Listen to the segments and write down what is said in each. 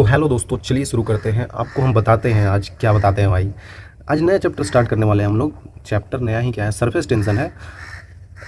So hello दोस्तों, चलिए शुरू करते हैं। आपको हम बताते हैं आज क्या बताते हैं भाई। आज नया चैप्टर स्टार्ट करने वाले हैं हम लोग। चैप्टर नया ही क्या है, सरफेस टेंशन है।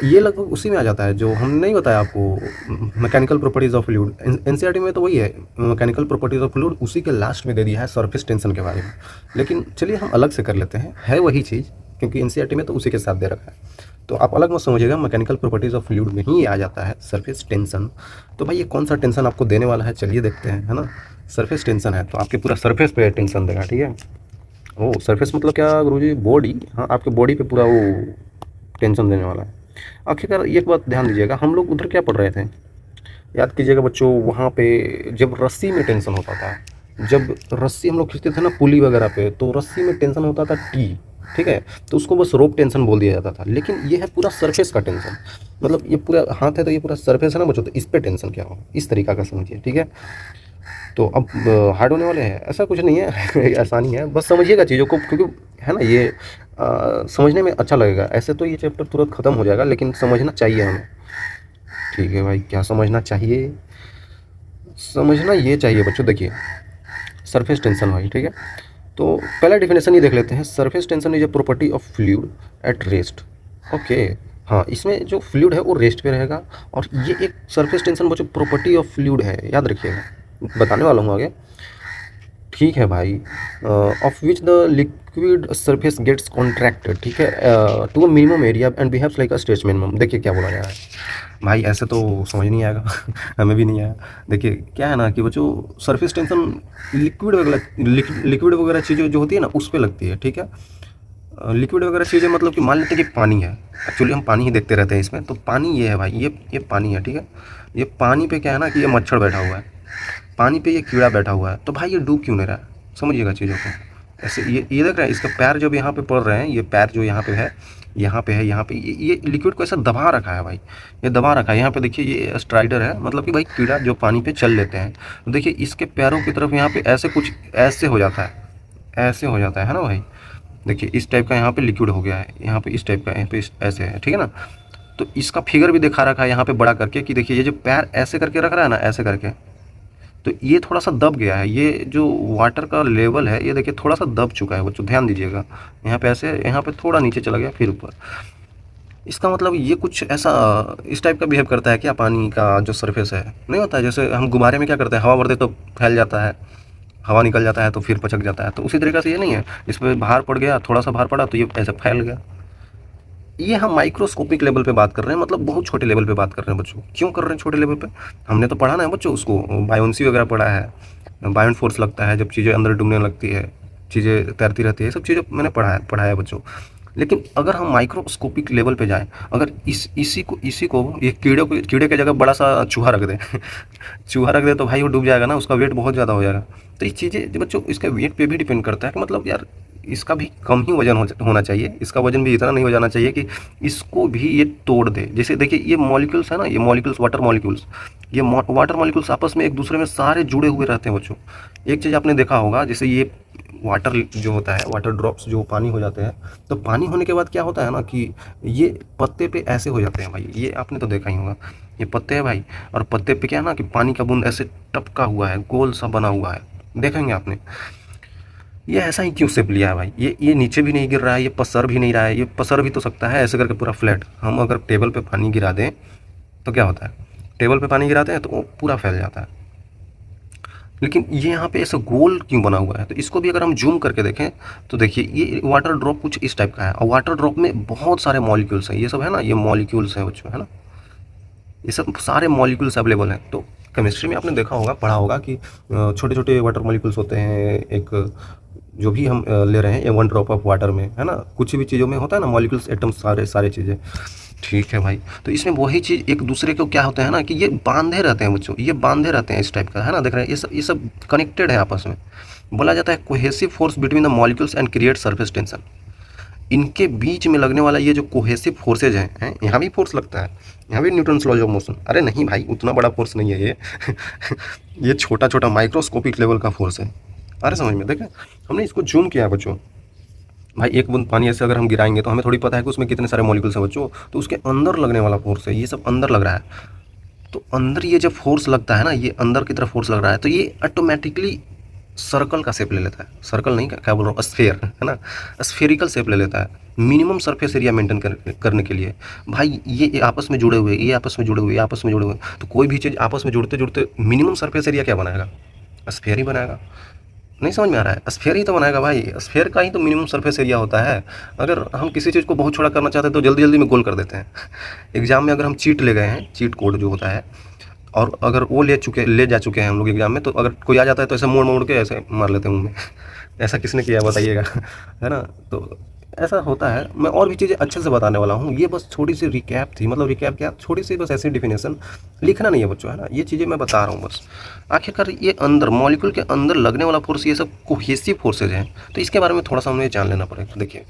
ये लगभग उसी में आ जाता है जो हम नहीं बताया आपको, mechanical properties of fluid. NCERT में तो वही है, मैकेनिकल प्रॉपर्टीज़ ऑफ फ्लूइड। उसी के लास्ट में दे दिया है सरफेस टेंशन के बारे में। लेकिन चलिए हम अलग से कर लेते हैं, है वही चीज़, क्योंकि एनसीईआरटी में तो उसी के साथ दे रखा है। तो आप अलग मत समझिएगा, मैकेनिकल प्रॉपर्टीज़ ऑफ फ्लूइड में ही आ जाता है सरफेस टेंशन। तो भाई ये कौन सा टेंशन आपको देने वाला है, चलिए देखते हैं, है ना। सरफेस टेंशन है तो आपके पूरा सरफेस पे टेंशन देगा, ठीक है। ओ सरफेस मतलब क्या गुरुजी? बॉडी। हाँ, आपके बॉडी पे पूरा वो टेंशन देने वाला है। आखिरकार एक बात ध्यान दीजिएगा, हम लोग उधर क्या पढ़ रहे थे, याद कीजिएगा बच्चों। वहाँ पे जब रस्सी में टेंशन होता था, जब रस्सी हम लोग खींचते थे ना पुली वगैरह पे, तो रस्सी में टेंशन होता था टी, ठीक है। तो उसको बस रोप टेंशन बोल दिया जाता था। लेकिन ये है पूरा सरफेस का टेंशन, मतलब ये पूरा हाथ है तो ये पूरा सरफेस है ना बच्चों, तो इस पर टेंशन क्या हो, इस तरीका का समझिए, ठीक है। तो अब हार्ड होने वाले हैं, ऐसा कुछ नहीं है आसानी है, बस समझिएगा चीज़ों को, क्योंकि है ना ये समझने में अच्छा लगेगा। ऐसे तो ये चैप्टर तुरंत ख़त्म हो जाएगा, लेकिन समझना चाहिए हमें, ठीक है भाई। क्या समझना चाहिए? समझना ये चाहिए बच्चों। देखिए सरफेस टेंशन भाई, ठीक है। तो पहला डिफिनेशन ये देख लेते हैं। Surface tension is a property of fluid at rest. Okay, हाँ, इसमें जो फ्लूइड है वो रेस्ट पे रहेगा। और ये एक सरफेस टेंशन बच्चों प्रॉपर्टी ऑफ फ्लूइड है, याद रखिएगा, बताने वाला हूँ आगे, ठीक है भाई। Of which the liquid surface gets contracted, ठीक है, to a minimum area and behaves like a stretch minimum. देखिए क्या बोला गया है भाई, ऐसे तो समझ नहीं आएगा हमें भी नहीं आया। देखिए क्या है ना कि बच्चों, सरफेस टेंशन लिक्विड वगैरह चीज़ें जो होती है ना उस पर लगती है, ठीक है। लिक्विड वगैरह चीज़ें मतलब कि मान लेते हैं कि पानी है। एक्चुअली हम पानी ही देखते रहते हैं इसमें, तो पानी ये है भाई, ये पानी है, ठीक है। ये पानी पे क्या है ना कि ये मच्छर बैठा हुआ है, पानी पे ये कीड़ा बैठा हुआ है। तो भाई ये डूब क्यों नहीं रहा है, समझिएगा चीज़ों को। ऐसे ये देख रहे हैं, इसका पैर जब यहाँ पे पड़ रहे हैं, ये पैर जो यहाँ पे है, यहाँ पे है, यहाँ पे ये लिक्विड को ऐसा दबा रखा है भाई, ये दबा रखा है। यहाँ पे देखिए ये स्ट्राइडर है, मतलब कि भाई कीड़ा जो पानी पे चल लेते हैं। तो देखिए इसके पैरों की तरफ यहाँ पे ऐसे कुछ ऐसे हो जाता है, ऐसे हो जाता है ना भाई। देखिए इस टाइप का यहाँ पे लिक्विड हो गया है, यहाँ पे इस टाइप का, यहाँ पे ऐसे है, ठीक है ना। तो इसका फिगर भी दिखा रखा है यहाँ पे बड़ा करके, कि देखिए ये जो पैर ऐसे करके रख रहा है ना, ऐसे करके, तो ये थोड़ा सा दब गया है। ये जो वाटर का लेवल है ये देखिए थोड़ा सा दब चुका है बच्चों, ध्यान दीजिएगा। यहाँ पे ऐसे, यहाँ पे थोड़ा नीचे चला गया फिर ऊपर। इसका मतलब ये कुछ ऐसा इस टाइप का बिहेव करता है क्या, पानी का जो सरफेस है। नहीं होता है जैसे हम गुब्बारे में क्या करते हैं, हवा भरते तो फैल जाता है, हवा निकल जाता है तो फिर पचक जाता है। तो उसी तरीके से ये नहीं है, इस पर भार पड़ गया, थोड़ा सा भार पड़ा तो ये ऐसे फैल गया। ये हम माइक्रोस्कोपिक लेवल पे बात कर रहे हैं, मतलब बहुत छोटे लेवल पे बात कर रहे हैं बच्चों। क्यों कर रहे हैं छोटे लेवल पे? हमने तो पढ़ा ना है बच्चों, उसको बायोन्सी वगैरह पढ़ा है, बायोन फोर्स लगता है जब चीज़ें अंदर डूबने लगती है, चीज़ें तैरती रहती है, सब चीज़ें मैंने पढ़ाया बच्चों। लेकिन अगर हम माइक्रोस्कोपिक लेवल पे जाएं, अगर इसी को ये कीड़े के जगह बड़ा सा चूहा रख दें चूहा रख दे तो भाई वो डूब जाएगा ना, उसका वेट बहुत ज़्यादा हो जाएगा। तो ये चीज़ें बच्चों इसके वेट पे भी डिपेंड करता है कि मतलब यार इसका भी कम ही वजन होना चाहिए, इसका वजन भी इतना नहीं हो जाना चाहिए कि इसको भी ये तोड़ दे। जैसे देखिए ये मॉलिक्यूल्स है ना, ये मॉलिक्यूल्स, वाटर मॉलिक्यूल्स, ये वाटर मॉलिक्यूल्स आपस में एक दूसरे में सारे जुड़े हुए रहते हैं बच्चों। एक चीज़ आपने देखा होगा, जैसे ये वाटर जो होता है, वाटर ड्रॉप्स जो पानी हो जाते हैं, तो पानी होने के बाद क्या होता है ना कि ये पत्ते पे ऐसे हो जाते हैं भाई, ये आपने तो देखा ही होगा। ये पत्ते है भाई, और पत्ते पे क्या है ना कि पानी का बूंद ऐसे टपका हुआ है, गोल सा बना हुआ है, देखेंगे आपने। ये ऐसा ही क्यों शेप लिया है भाई? ये नीचे भी नहीं गिर रहा है, ये पसर भी नहीं रहा है। ये पसर भी तो सकता है ऐसे करके पूरा फ्लैट। हम अगर टेबल पे पानी गिरा दें तो क्या होता है, टेबल पे पानी गिराते हैं तो वो पूरा फैल जाता है। लेकिन ये यहाँ पे ऐसा गोल क्यों बना हुआ है? तो इसको भी अगर हम जूम करके देखें तो देखिए ये वाटर ड्रॉप कुछ इस टाइप का है, और वाटर ड्रॉप में बहुत सारे मॉलिक्यूल्स हैं। ये सब है ना, ये मॉलिक्यूल्स हैं बच्चों, है ना, ये सब सारे मॉलिक्यूल्स अवेलेबल हैं। तो केमिस्ट्री में आपने देखा होगा, पढ़ा होगा कि छोटे छोटे वाटर मॉलिक्यूल्स होते हैं। एक जो भी हम ले रहे हैं, ये 1 ड्रॉप ऑफ वाटर में, है ना, कुछ भी चीज़ों में होता है ना मॉलिक्यूल्स, एटम्स, सारे चीज़ें, ठीक है भाई। तो इसमें वही चीज़ एक दूसरे को क्या होता है ना कि ये बांधे रहते हैं बच्चों, ये बांधे रहते हैं इस टाइप का, है ना, देख रहे हैं, ये सब कनेक्टेड है आपस में। बोला जाता है cohesive force between the molecules and create surface tension. इनके बीच में लगने वाला ये जो कोहेसिव फोर्सेज हैं, यहाँ भी फोर्स लगता है, यहाँ भी न्यूटन्स लॉज ऑफ मोशन। अरे नहीं भाई, उतना बड़ा फोर्स नहीं है ये ये छोटा छोटा माइक्रोस्कोपिक लेवल का फोर्स है। अरे समझ में, देखें हमने इसको जूम किया है बच्चों। भाई एक बूंद पानी ऐसे अगर हम गिराएंगे तो हमें थोड़ी पता है कि उसमें कितने सारे मॉलिक्यूल्स हैं बच्चों, तो उसके अंदर लगने वाला फोर्स है, ये सब अंदर लग रहा है। तो अंदर ये जब फोर्स लगता है ना, ये अंदर की तरफ फोर्स लग रहा है, तो ये ऑटोमेटिकली सर्कल का शेप ले लेता है, सर्कल नहीं, क्या बोल रहा हूँ, स्फेयर है ना, स्फेरिकल शेप ले लेता है मिनिमम सरफेस एरिया मेंटेन करने के लिए। भाई ये आपस में जुड़े हुए, ये आपस में जुड़े हुए, आपस में जुड़े हुए, तो कोई भी चीज़ आपस में जुड़ते जुड़ते मिनिमम सरफेस एरिया क्या बनाएगा, स्फेयर ही बनाएगा। नहीं समझ में आ रहा है, स्फेयर ही तो बनाएगा भाई, स्फेयर का ही तो मिनिमम सरफेस एरिया होता है। अगर हम किसी चीज़ को बहुत छोटा करना चाहते हैं तो जल्दी जल्दी में गोल कर देते हैं। एग्जाम में अगर हम चीट ले गए हैं, चीट कोड जो होता है, और अगर वो ले जा चुके हैं हम लोग एग्जाम में, तो अगर कोई आ जाता है तो ऐसे मोड़ मोड़ के ऐसे मार लेते हैं मुँह में। ऐसा किसने किया बताइएगा। है ना, तो ऐसा होता है। मैं और भी चीज़ें अच्छे से बताने वाला हूँ, ये बस छोटी सी रिकैप थी, मतलब रिकैप क्या, छोटी सी बस ऐसी डिफिनेशन, लिखना नहीं है बच्चों, है ना, ये चीज़ें मैं बता रहा हूँ बस। आखिरकार ये अंदर मॉलिक्यूल के अंदर लगने वाला फोर्स, ये सब कोहेसिव फोर्सेज हैं, तो इसके बारे में थोड़ा सा हमें जान लेना पड़ेगा। देखिए,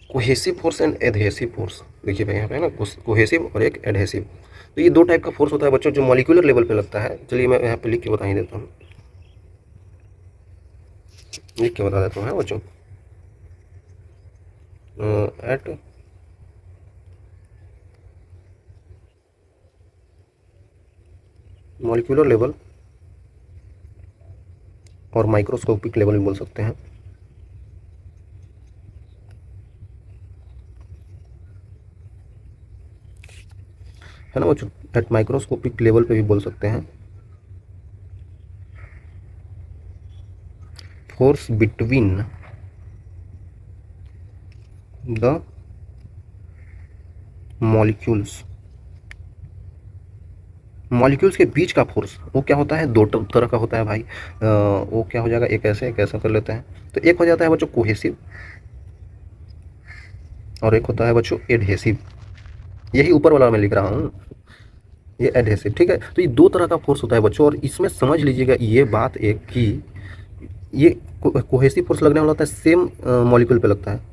cohesive force and adhesive force, देखिए भाई यहाँ पे है ना, कोहेसिव और एक एडहेसिव। तो ये दो टाइप का फोर्स होता है बच्चों, जो मॉलिक्यूलर लेवल पे लगता है। चलिए मैं यहाँ पे लिख के बता ही देता हूँ, लिख के बता देता हूँ बच्चों। एट मॉलिक्यूलर लेवल और माइक्रोस्कोपिक लेवल भी बोल सकते हैं, है ना बच्चों, एट माइक्रोस्कोपिक लेवल पे भी बोल सकते हैं। Force between the molecules, molecules के बीच का फोर्स वो क्या होता है, दो तरह का होता है भाई। वो क्या हो जाएगा, एक ऐसा कर लेते हैं, तो एक हो जाता है बच्चों कोहेसिव, और एक होता है बच्चों एडहेसिव। यही ऊपर वाला मैं लिख रहा हूँ, ये एडहेसिव, ठीक है। तो ये दो तरह का फोर्स होता है बच्चों, और इसमें समझ लीजिएगा ये बात एक कि ये कोहेसिव फोर्स लगने वाला होता है सेम मॉलिक्यूल पे लगता है,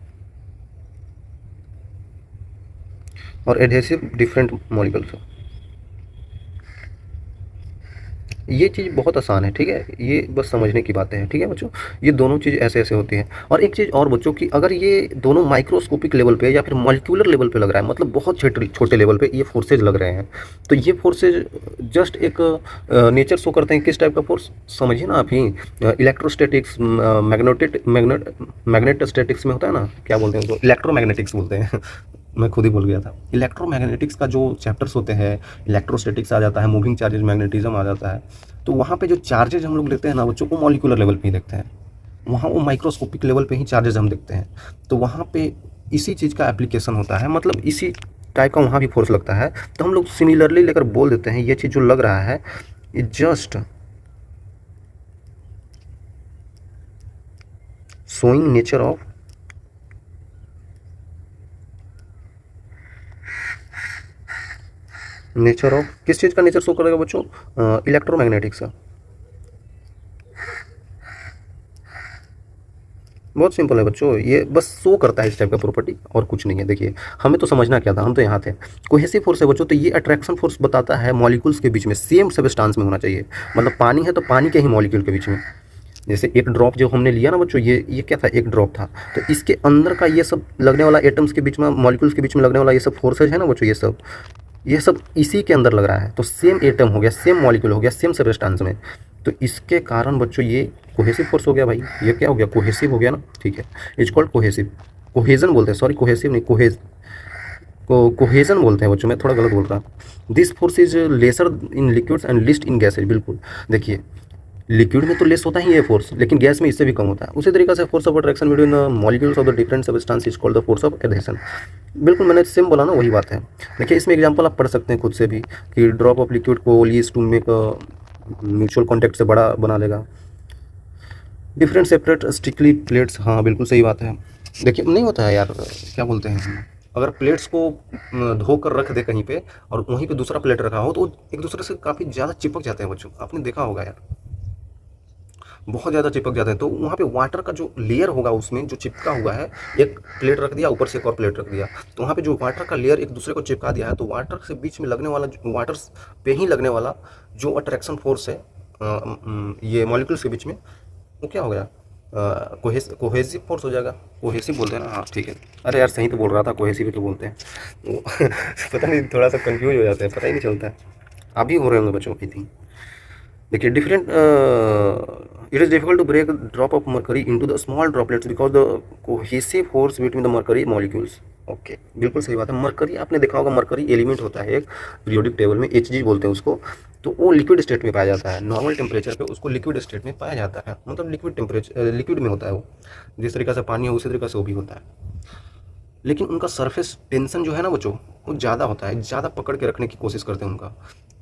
और एडहेसिव डिफरेंट मॉलिक्यूल से। ये चीज़ बहुत आसान है, ठीक है, ये बस समझने की बातें हैं, ठीक है बच्चों। ये दोनों चीज़ ऐसे ऐसे होती हैं। और एक चीज़ और बच्चों की, अगर ये दोनों माइक्रोस्कोपिक लेवल पे या फिर मॉलिक्यूलर लेवल पे लग रहा है, मतलब बहुत छोटे छोटे लेवल पे ये फोर्सेज लग रहे हैं, तो ये फोर्सेज जस्ट एक नेचर शो करते हैं किस टाइप का फोर्स, समझिए ना आप ही। इलेक्ट्रोस्टैटिक्स, मैग्नेटोस्टैटिक्स में होता है ना, क्या बोलते हैं उसको, इलेक्ट्रोमैग्नेटिक्स बोलते हैं। मैं खुद ही भूल गया था। इलेक्ट्रोमैग्नेटिक्स का जो चैप्टर्स होते हैं, इलेक्ट्रोस्टैटिक्स आ जाता है, मूविंग चार्जेस, मैग्नेटिज्म आ जाता है, तो वहाँ पे जो चार्जेज हम लोग देखते हैं ना बच्चों, वो मॉलिक्यूलर लेवल पे ही देखते हैं। वहाँ वो माइक्रोस्कोपिक लेवल पे ही चार्जेज हम देखते हैं। तो वहाँ पे इसी चीज़ का एप्लीकेशन होता है, मतलब इसी टाइप का वहाँ भी फोर्स लगता है। तो हम लोग सिमिलरली लेकर बोल देते हैं, ये चीज़ जो लग रहा है ये जस्ट शोइंग नेचर ऑफ किस चीज़ का नेचर शो करेगा बच्चों, इलेक्ट्रोमैग्नेटिक्स का। बहुत सिंपल है बच्चों, ये बस शो करता है इस टाइप का प्रॉपर्टी, और कुछ नहीं है। देखिए, हमें तो समझना क्या था, हम तो यहाँ थे। कोहेसिव फोर्स है बच्चों, तो ये अट्रैक्शन फोर्स बताता है मॉलिक्यूल्स के बीच में सेम सबस्टांस में होना चाहिए। मतलब पानी है तो पानी के ही मॉलिक्यूल के बीच में, जैसे एक ड्रॉप जो हमने लिया ना बच्चों, ये क्या था, एक ड्रॉप था, तो इसके अंदर का ये सब लगने वाला एटम्स के बीच में, मॉलिक्यूल्स के बीच में लगने वाला ये सब फोर्सेज है ना बच्चों, ये सब इसी के अंदर लग रहा है। तो सेम एटम हो गया, सेम मॉलिक्यूल हो गया, सेम सबस्टांस में, तो इसके कारण बच्चों ये कोहेसिव फोर्स हो गया भाई। ये क्या हो गया, कोहेसिव हो गया ना, ठीक है। इट्स कॉल्ड कोहेसिव, कोहेजन बोलते हैं, सॉरी कोहेसिव नहीं, कोहेजन बोलते हैं बच्चों, मैं थोड़ा गलत बोल रहा हूँ। This force is lesser in liquids and list in gases. बिल्कुल, देखिए लिक्विड में तो लेस होता ही है फोर्स, लेकिन गैस में इससे भी कम होता है। उसी तरीके से force of attraction between molecules of the different substance is called the force of adhesion. बिल्कुल मैंने सेम बोला ना, वही बात है। देखिए इसमें एग्जांपल आप पढ़ सकते हैं खुद से भी, कि ड्रॉप ऑफ लिक्विड को lease to make mutual contact से बड़ा बना लेगा। डिफरेंट सेपरेट स्टिकली प्लेट्स, हाँ बिल्कुल सही बात है। देखिए नहीं होता है यार, क्या बोलते हैं, अगर प्लेट्स को धोकर रख दे कहीं पे और वहीं पे दूसरा प्लेट रखा हो, तो एक दूसरे से काफ़ी ज़्यादा चिपक जाते हैं बच्चों, आपने देखा होगा यार, बहुत ज़्यादा चिपक जाते हैं। तो वहाँ पे वाटर का जो लेयर होगा उसमें जो चिपका हुआ है, एक प्लेट रख दिया, ऊपर से एक और प्लेट रख दिया, तो वहाँ पे जो वाटर का लेयर एक दूसरे को चिपका दिया है, तो वाटर से बीच में लगने वाला, वाटर पे ही लगने वाला जो अट्रैक्शन फोर्स है ये मॉलिक्यूल्स के बीच में, वो क्या हो गया, कोहेसिव फोर्स हो जाएगा। कोहेसिव बोलते हैं ना, हाँ ठीक है। अरे यार सही तो बोल रहा था, कोहेसिव तो बोलते हैं वो पता नहीं, थोड़ा सा कंफ्यूज हो जाता है, पता ही नहीं चलता है। आप भी हो रहे होंगे बच्चों, आई थिंक। देखिए different, it is difficult to break drop of mercury into the small droplets because the cohesive force between the mercury molecules. Okay, बिल्कुल सही बात है। मरकरी आपने देखा होगा, मरकरी एलिमेंट होता है एक पीरियोडिक टेबल में, Hg बोलते हैं उसको। तो वो लिक्विड स्टेट में पाया जाता है, नॉर्मल टेम्परेचर पे उसको लिक्विड स्टेट में पाया जाता है, मतलब लिक्विड टेम्परेचर, लिक्विड में होता है वो। जिस तरीके से पानी है उसी तरीके से वो भी होता है। लेकिन उनका सरफेस टेंशन जो है ना बच्चों, वो ज़्यादा होता है, ज़्यादा पकड़ के रखने की कोशिश करते हैं उनका।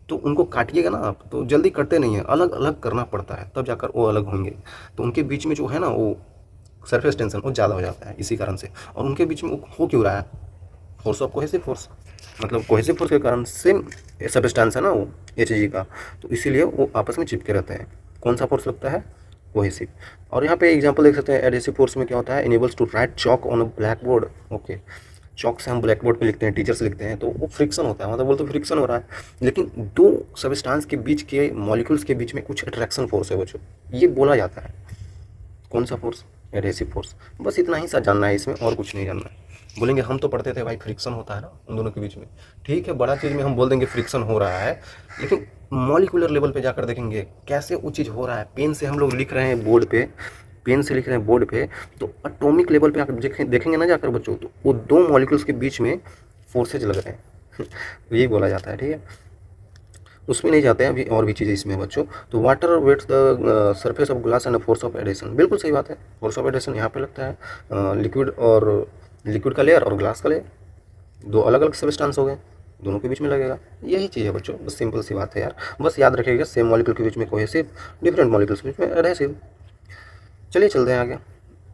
तो उनको काटिएगा ना आप तो जल्दी कटते नहीं है, अलग अलग करना पड़ता है तब जाकर वो अलग होंगे। तो उनके बीच में जो है ना वो सरफेस टेंशन वो ज़्यादा हो जाता है इसी कारण से। और उनके बीच में वो हो क्यों रहा है, फोर्स ऑफ कोहेसिव फोर्स, मतलब कोहेसिव फोर्स के कारण सेम सबस्टेंस है ना वो Hg का, तो इसीलिए वो आपस में चिपके रहते हैं। कौन सा फोर्स लगता है, कोहेसिव। और यहाँ पे एग्जांपल देख सकते हैं, एडहेसिव फोर्स में क्या होता है, enables to write chalk on a black board. Okay, chalk से हम ब्लैक बोर्ड पे लिखते हैं, टीचर्स लिखते हैं, तो वो फ्रिक्शन होता है, मतलब वो तो फ्रिक्शन हो रहा है, लेकिन दो सबस्टेंस के बीच के मॉलिक्यूल्स के बीच में कुछ अट्रैक्शन फोर्स है बच्चों, ये बोला जाता है। कौन सा फोर्स, एडहेसिव फोर्स। बस इतना ही सा जानना है इसमें, और कुछ नहीं जानना है। बोलेंगे हम तो पढ़ते थे भाई फ्रिक्शन होता है ना उन दोनों के बीच में, ठीक है, बड़ा चीज़ में हम बोल देंगे फ्रिक्शन हो रहा है, लेकिन मॉलिकुलर लेवल पे जाकर देखेंगे कैसे वो चीज़ हो रहा है। पेन से हम लोग लिख रहे हैं बोर्ड पे, पेन से लिख रहे हैं बोर्ड पे, तो एटॉमिक लेवल पे आकर देखेंगे ना जाकर बच्चों, तो वो दो मॉलिक्यूल्स के बीच में फोर्सेज लग रहे हैं तो यही बोला जाता है, ठीक है। उसमें नहीं जाते हैं अभी, और भी चीज़ें इसमें बच्चों। तो water wets the surface of glass and force of adhesion, बिल्कुल सही बात है। फोर्स ऑफ एडिशन यहाँ पे लगता है लिक्विड और लिक्विड का लेयर और ग्लास का लेयर, दो अलग अलग सबस्टेंस हो गए, दोनों के बीच में लगेगा। यही चीज़ है बच्चों, बस सिंपल सी बात है यार, बस याद रखिएगा सेम मॉलिक्यूल के बीच में कोहेसिव, डिफरेंट मॉलिक्यूल्स के बीच में एडहेसिव। चलिए चलते हैं आगे।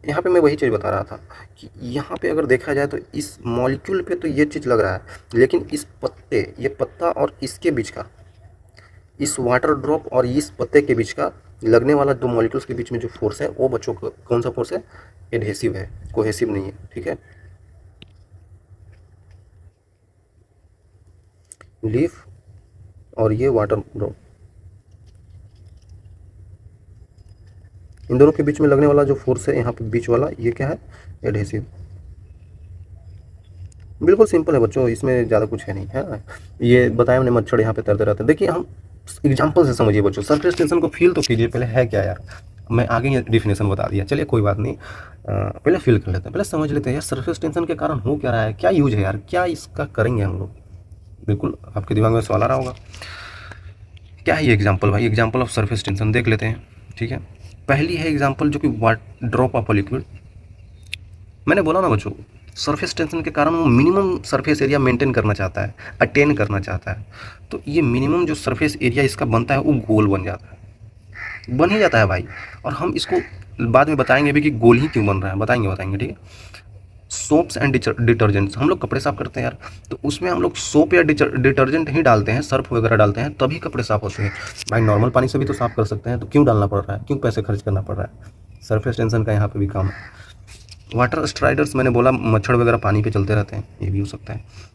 यहाँ पे मैं वही चीज़ बता रहा था कि यहाँ पे अगर देखा जाए तो इस मॉलिक्यूल पे तो ये चीज़ लग रहा है, लेकिन इस पत्ते, ये पत्ता और इसके बीच का, इस वाटर ड्रॉप और इस पत्ते के बीच का लगने वाला दो मॉलिक्यूल्स के बीच में जो फोर्स है वो बच्चों को कौन सा फोर्स है, एडहेसिव है, कोहेसिव नहीं है, ठीक है। लीफ और ये वाटर ड्रॉप, इन दोनों के बीच में लगने वाला जो फोर्स है यहाँ पे बीच वाला, ये क्या है, एडहेसिव। बिल्कुल सिंपल है बच्चों, इसमें ज़्यादा कुछ है नहीं, है ना। ये बताया मैंने, मच्छर यहाँ पे तैरते रहते हैं। देखिए हम एग्जाम्पल से समझिए बच्चों, सरफेस टेंशन को फील तो कीजिए पहले, है क्या यार। मैं आगे ये डिफिनेशन बता दिया, चलिए कोई बात नहीं, पहले फील कर लेते हैं, पहले समझ लेते हैं यार सरफेस टेंशन के कारण हो क्या रहा है, क्या यूज है यार, क्या इसका करेंगे हम लोग। बिल्कुल आपके दिमाग में सवाल आ रहा होगा, क्या है ये एग्जाम्पल भाई, एग्जाम्पल ऑफ सरफेस टेंशन देख लेते हैं, ठीक है। पहली है एग्जाम्पल जो कि ड्रॉप ऑफ अ लिक्विड। मैंने बोला ना बच्चों, सरफेस टेंशन के कारण वो मिनिमम सरफेस एरिया मेंटेन करना चाहता है, अटेन करना चाहता है। तो ये मिनिमम जो सरफेस एरिया इसका बनता है वो गोल बन जाता है, बन ही जाता है भाई। और हम इसको बाद में बताएंगे भी कि गोल ही क्यों बन रहा है, बताएंगे, ठीक है। सोप्स एंड डिटर्जेंट्स, हम लोग कपड़े साफ करते हैं यार, तो उसमें हम लोग सोप या डिटर्जेंट ही डालते हैं, सर्फ वगैरह डालते हैं, तभी कपड़े साफ होते हैं। भाई नॉर्मल पानी से भी तो साफ कर सकते हैं, तो क्यों डालना पड़ रहा है, क्यों पैसे खर्च करना पड़ रहा है। सरफेस टेंशन का यहाँ पे भी काम है। वाटर स्ट्राइडर्स, मैंने बोला मच्छर वगैरह पानी पे चलते रहते हैं, ये भी हो सकता है।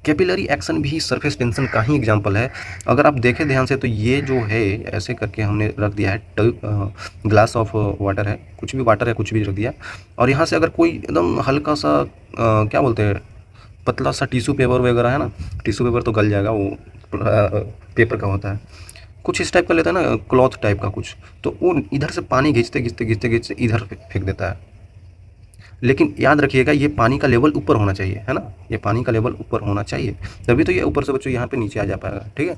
कैपिलरी एक्शन भी सरफेस टेंशन का ही एग्जांपल है। अगर आप देखें ध्यान से तो ये जो है ऐसे करके हमने रख दिया है, ग्लास ऑफ वाटर है, कुछ भी वाटर है, कुछ भी रख दिया, और यहाँ से अगर कोई एकदम हल्का सा क्या बोलते हैं, पतला सा टिश्यू पेपर वगैरह है ना, टिश्यू पेपर तो गल जाएगा, वो पेपर का होता है, कुछ इस टाइप का लेता है ना, क्लॉथ टाइप का कुछ, तो वो इधर से पानी खींचते खींचते खींचते खींचते इधर फेंक देता है। लेकिन याद रखिएगा ये पानी का लेवल ऊपर होना चाहिए, है ना, ये पानी का लेवल ऊपर होना चाहिए, तभी तो ये ऊपर से बच्चों यहाँ पे नीचे आ जा पाएगा, ठीक है।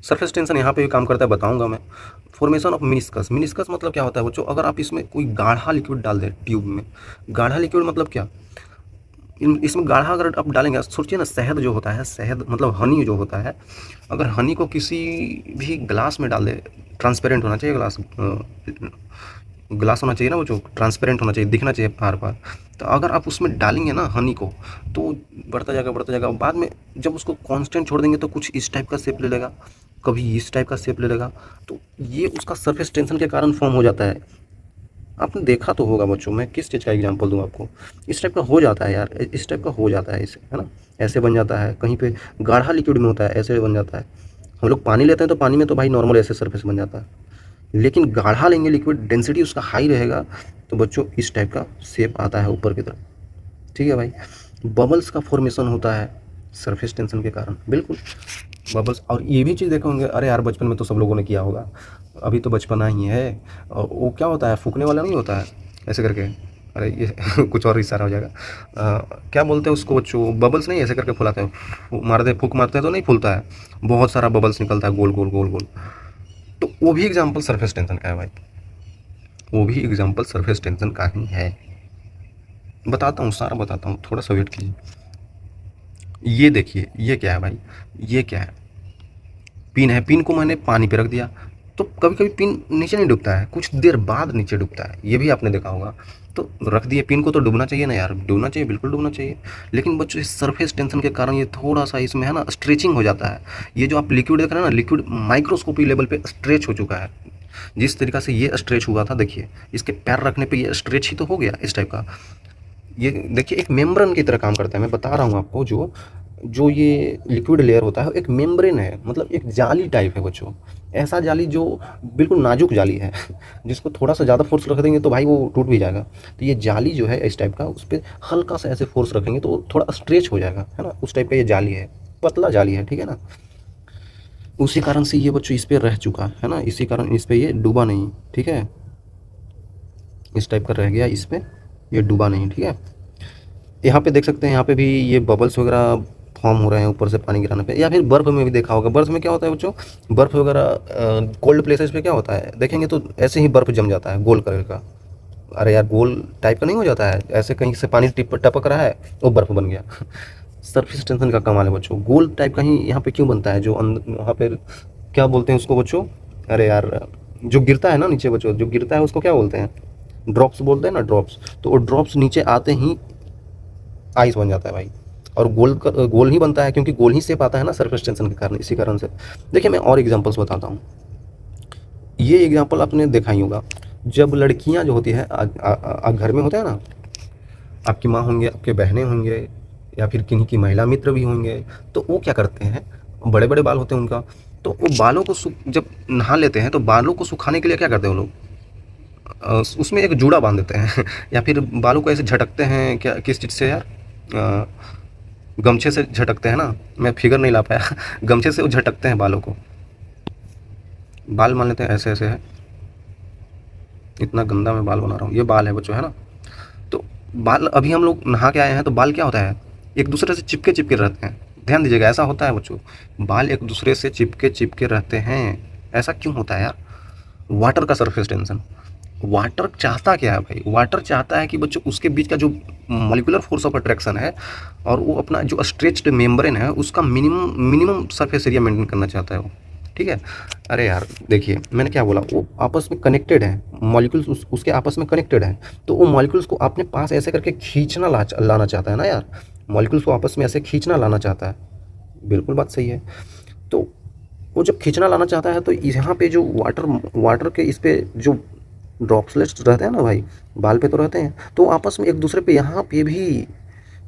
सरफेस टेंशन यहाँ पे भी काम करता है, बताऊंगा मैं। फॉर्मेशन ऑफ मिनिस्कस, मिनिस्कस मतलब क्या होता है बच्चों, अगर आप इसमें कोई गाढ़ा लिक्विड डाल दें ट्यूब में, गाढ़ा लिक्विड मतलब क्या, इसमें गाढ़ा अगर आप डालेंगे, सोचिए ना शहद जो होता है, शहद मतलब हनी जो होता है, अगर हनी को किसी भी ग्लास में डाल दे, ट्रांसपेरेंट होना चाहिए ग्लास, ग्लास होना चाहिए ना वो, जो ट्रांसपेरेंट होना चाहिए, दिखना चाहिए आर पार, तो अगर आप उसमें डालेंगे ना हनी को, तो बढ़ता जाएगा, बाद में जब उसको कांस्टेंट छोड़ देंगे तो कुछ इस टाइप का शेप ले लेगा, कभी इस टाइप का शेप ले लेगा, तो ये उसका सरफेस टेंशन के कारण फॉर्म हो जाता है। आपने देखा तो होगा बच्चों, मैं किस चीज़ का एग्जांपल दूं आपको, इस टाइप का हो जाता है यार, इस टाइप का हो जाता है इसे, है ना, ऐसे बन जाता है, कहीं पे गाढ़ा लिक्विड में होता है ऐसे बन जाता है। हम लोग पानी लेते हैं तो पानी में तो भाई नॉर्मल ऐसे सरफेस बन जाता है, लेकिन गाढ़ा लेंगे लिक्विड, डेंसिटी उसका हाई रहेगा, तो बच्चों इस टाइप का शेप आता है ऊपर की तरफ। ठीक है भाई। बबल्स का फॉर्मेशन होता है सरफेस टेंशन के कारण, बिल्कुल बबल्स। और ये भी चीज़ देखे होंगे, अरे यार बचपन में तो सब लोगों ने किया होगा, अभी तो बचपना ही है। और वो क्या होता है, फूकने वाला नहीं होता है ऐसे करके, अरे ये कुछ और इशारा हो जाएगा। क्या बोलते हैं उसको बच्चों, बबल्स नहीं ऐसे करके फुलाते हैं, मारते फूक मारते हैं तो नहीं फूलता है, बहुत सारा बबल्स निकलता है गोल गोल गोल गोल। तो वो भी एग्जाम्पल सरफेस टेंशन का है भाई, वो भी एग्जाम्पल सरफेस टेंशन का ही है। बताता हूँ, सारा बताता हूँ, थोड़ा सा वेट कीजिए। ये देखिए, ये क्या है भाई, ये क्या है, पिन है। पिन को मैंने पानी पे रख दिया, तो कभी कभी पिन नीचे नहीं डूबता है, कुछ देर बाद नीचे डूबता है, ये भी आपने देखा होगा। तो रख दिए पिन को, तो डूबना चाहिए ना यार, डूबना चाहिए, बिल्कुल डूबना चाहिए। लेकिन बच्चों इस सरफेस टेंशन के कारण ये थोड़ा सा इसमें है ना स्ट्रेचिंग हो जाता है। ये जो आप लिक्विड देख रहे हैं ना, लिक्विड माइक्रोस्कोपी लेवल पे स्ट्रेच हो चुका है। जिस तरीका से ये स्ट्रेच हुआ था, देखिए इसके पैर रखने पे ये स्ट्रेच ही तो हो गया इस टाइप का। ये देखिए एक मेम्ब्रेन की तरह काम करता है, मैं बता रहा हूँ आपको। जो जो ये लिक्विड लेयर होता है एक मेम्ब्रेन है, मतलब एक जाली टाइप है बच्चों। ऐसा जाली जो बिल्कुल नाजुक जाली है जिसको थोड़ा सा ज़्यादा फोर्स रख देंगे तो भाई वो टूट भी जाएगा। तो ये जाली जो है इस टाइप का, उस पर हल्का सा ऐसे फोर्स रखेंगे तो थोड़ा स्ट्रेच हो जाएगा, है ना, उस टाइप का ये जाली है, पतला जाली है, ठीक है ना। उसी कारण से ये बच्चों इस पर रह चुका है ना, इसी कारण इस पर ये डूबा नहीं, ठीक है, इस टाइप का रह गया, इस पर ये डूबा नहीं, ठीक है। यहाँ पे देख सकते हैं, यहाँ पे भी ये बबल्स वगैरह फॉर्म हो रहे हैं ऊपर से पानी गिराने पे। या फिर बर्फ़ में भी देखा होगा, बर्फ़ में क्या होता है बच्चों, बर्फ़ वगैरह कोल्ड प्लेसेस पे क्या होता है, देखेंगे तो ऐसे ही बर्फ़ जम जाता है गोल कलर का। अरे यार गोल टाइप का नहीं हो जाता है, ऐसे कहीं से पानी टिप टपक रहा है वो बर्फ़ बन गया सरफेस टेंशन का कमाल है बच्चों। गोल टाइप का ही यहाँ पे क्यों बनता है, जो वहाँ पे क्या बोलते हैं उसको बच्चों, अरे यार जो गिरता है ना नीचे बच्चों, जो गिरता है उसको क्या बोलते हैं, ड्रॉप्स बोलते हैं ना, ड्रॉप्स। तो वो ड्रॉप्स नीचे आते ही आइस बन जाता है भाई। और गोल ही बनता है क्योंकि गोल ही शेप आता है ना सरफेस टेंशन के कारण, इसी कारण से। देखिए मैं और एग्जांपल्स बताता हूँ। ये एग्जांपल आपने देखा ही होगा, जब लड़कियाँ जो होती है घर में होते हैं ना, आपकी माँ होंगे, आपके बहनें होंगे, या फिर किन्हीं की महिला मित्र भी होंगे, तो वो क्या करते हैं, बड़े बड़े बाल होते हैं उनका, तो वो बालों को जब नहा लेते हैं तो बालों को सुखाने के लिए क्या करते हैं वो लोग, उसमें एक जूड़ा बांध देते हैं या फिर बालों को ऐसे झटकते हैं, क्या किस चीज़ से यार, गमछे से झटकते हैं ना, मैं फिगर नहीं ला पाया गमछे से वो झटकते हैं बालों को, बाल मान लेते हैं ऐसे ऐसे है, इतना गंदा मैं बाल बना रहा हूँ, ये बाल है बच्चों, है ना। तो बाल अभी हम लोग नहा के आए हैं, तो बाल क्या होता है, एक दूसरे से चिपके चिपके रहते हैं, ध्यान दीजिएगा, ऐसा होता है बच्चों, बाल एक दूसरे से चिपके चिपके रहते हैं। ऐसा क्यों होता है यार, वाटर का सरफेस टेंशन। वाटर चाहता क्या है भाई, वाटर चाहता है कि बच्चों उसके बीच का जो मॉलिक्यूलर फोर्स ऑफ अट्रैक्शन है, और वो अपना जो स्ट्रेच्ड मेम्ब्रेन है उसका मिनिमम सरफेस एरिया मेंटेन करना चाहता है वो, ठीक है। अरे यार देखिए मैंने क्या बोला, वो आपस में कनेक्टेड है, मॉलिक्यूल्स उसके आपस में कनेक्टेड है, तो वो मॉलिक्यूल्स को अपने पास ऐसे करके खींचना लाना चाहता है ना यार, मॉलिक्यूल्स को आपस में ऐसे खींचना लाना चाहता है, बिल्कुल बात सही है। तो वो जब खींचना लाना चाहता है तो यहाँ पे जो वाटर के इस पे जो ड्रॉप्सलेट्स रहते हैं ना भाई, बाल पे तो रहते हैं, तो आपस में एक दूसरे पे यहाँ पे भी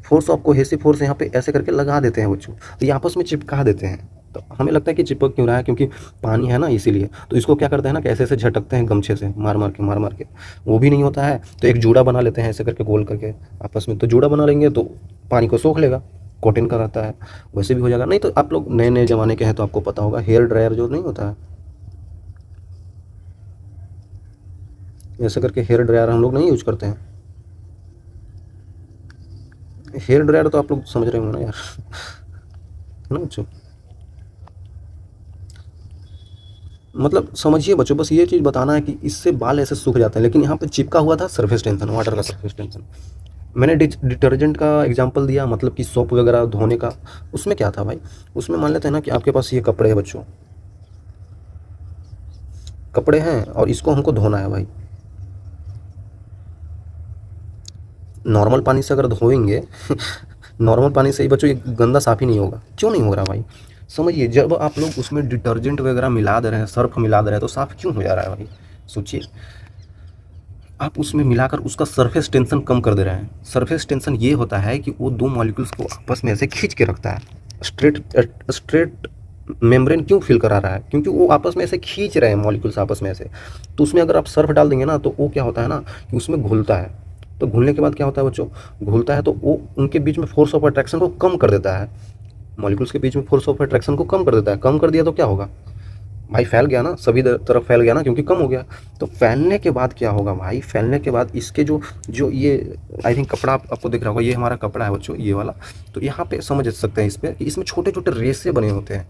फोर्स ऑफ कोहेसिव फोर्स यहाँ पे ऐसे करके लगा देते हैं बच्चों, तो ये आपस में चिपका देते हैं। तो हमें लगता है कि चिपक क्यों रहा है, क्योंकि पानी है ना इसीलिए। तो इसको क्या करते हैं ना, कैसे ऐसे झटकते हैं गमछे से, मार मार के, वो भी नहीं होता है तो एक जूड़ा बना लेते हैं ऐसे करके गोल करके आपस में, तो जूड़ा बना लेंगे तो पानी को सोख लेगा, कॉटन का रहता है, वैसे भी हो जाएगा। नहीं तो आप लोग नए नए ज़माने के हैं तो आपको पता होगा, हेयर ड्रायर जो नहीं होता है, ऐसे करके हेयर ड्रायर हम लोग नहीं यूज करते हैं। हेयर ड्रायर तो आप लोग समझ रहे होंगे ना यार है ना बच्चों, मतलब समझिए बच्चों, बस ये चीज़ बताना है कि इससे बाल ऐसे सूख जाते हैं, लेकिन यहाँ पे चिपका हुआ था सरफेस टेंशन, वाटर का सरफेस टेंशन। मैंने डिटर्जेंट का एग्जांपल दिया, मतलब कि सोप वगैरह धोने का, उसमें क्या था भाई, उसमें मान लेते हैं ना कि आपके पास ये कपड़े हैं बच्चों, कपड़े हैं और इसको हमको धोना है भाई, नॉर्मल पानी से अगर धोएंगे नॉर्मल पानी से ही बच्चों ये गंदा साफ़ ही नहीं होगा, क्यों नहीं हो रहा भाई, समझिए। जब आप लोग उसमें डिटर्जेंट वगैरह मिला दे रहे हैं, सर्फ मिला दे रहे हैं, तो साफ़ क्यों हो जा रहा है भाई, सोचिए। आप उसमें मिलाकर उसका सरफेस टेंशन कम कर दे रहे हैं। सरफेस टेंशन ये होता है कि वो दो मॉलिक्यूल्स को आपस में ऐसे खींच के रखता है, स्ट्रेट स्ट्रेट मेम्ब्रेन क्यों फिल करा रहा है, क्योंकि वो आपस में ऐसे खींच रहे हैं मॉलिक्यूल्स आपस में ऐसे। तो उसमें अगर आप सर्फ डाल देंगे ना तो वो क्या होता है ना कि उसमें घुलता है। तो घुलने के बाद क्या होता है बच्चों, घुलता है तो वो उनके बीच में फोर्स ऑफ अट्रैक्शन को कम कर देता है, मॉलिक्यूल्स के बीच में फोर्स ऑफ अट्रैक्शन को कम कर देता है। कम कर दिया तो क्या होगा भाई, फैल गया ना, सभी तरफ फैल गया ना, क्योंकि कम हो गया। तो फैलने के बाद क्या होगा भाई, फैलने के बाद इसके जो जो ये आई थिंक कपड़ा आपको दिख रहा होगा, ये हमारा कपड़ा है बच्चों, ये वाला। तो यहाँ पे समझ सकते हैं इस पर कि इसमें छोटे छोटे रेसे बने होते हैं।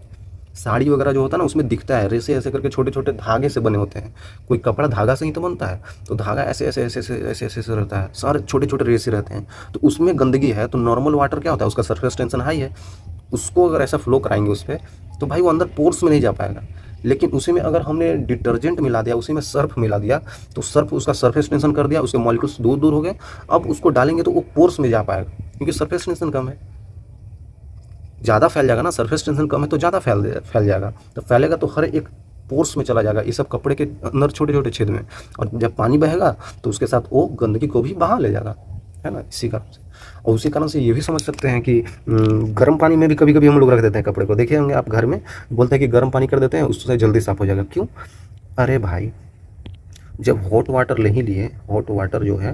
साड़ी वगैरह जो होता है ना उसमें दिखता है रेसे ऐसे करके छोटे छोटे धागे से बने होते हैं। कोई कपड़ा धागा से ही तो बनता है, तो धागा ऐसे ऐसे ऐसे ऐसे ऐसे ऐसे ऐसे रहता है, सारे छोटे छोटे रेसे रहते हैं। तो उसमें गंदगी है, तो नॉर्मल वाटर क्या होता है, उसका सरफेस टेंशन हाई है, उसको अगर ऐसा फ्लो कराएंगे उस पर तो भाई वो अंदर पोर्स में नहीं जा पाएगा। लेकिन उसी में अगर हमने डिटर्जेंट मिला दिया, उसी में सर्फ मिला दिया, तो सर्फ उसका सरफेस टेंशन कर दिया, उसके मॉलिक्यूल्स दूर दूर हो गए। अब उसको डालेंगे तो वो पोर्स में जा पाएगा, क्योंकि सरफेस टेंशन कम है। ज़्यादा फैल जाएगा ना, सरफेस टेंशन कम है तो ज़्यादा फैल जाएगा। तो फैलेगा तो हर एक पोर्स में चला जाएगा, ये सब कपड़े के अंदर छोटे छोटे छेद में। और जब पानी बहेगा तो उसके साथ वो गंदगी को भी बहा ले जाएगा, है ना, इसी कारण से। और उसी कारण से ये भी समझ सकते हैं कि गर्म पानी में भी कभी कभी हम लोग रख देते हैं कपड़े को, देखे होंगे आप घर में, बोलते हैं कि गर्म पानी कर देते हैं उससे जल्दी साफ हो जाएगा। क्यों? अरे भाई, जब हॉट वाटर ले ही लिए, हॉट वाटर जो है,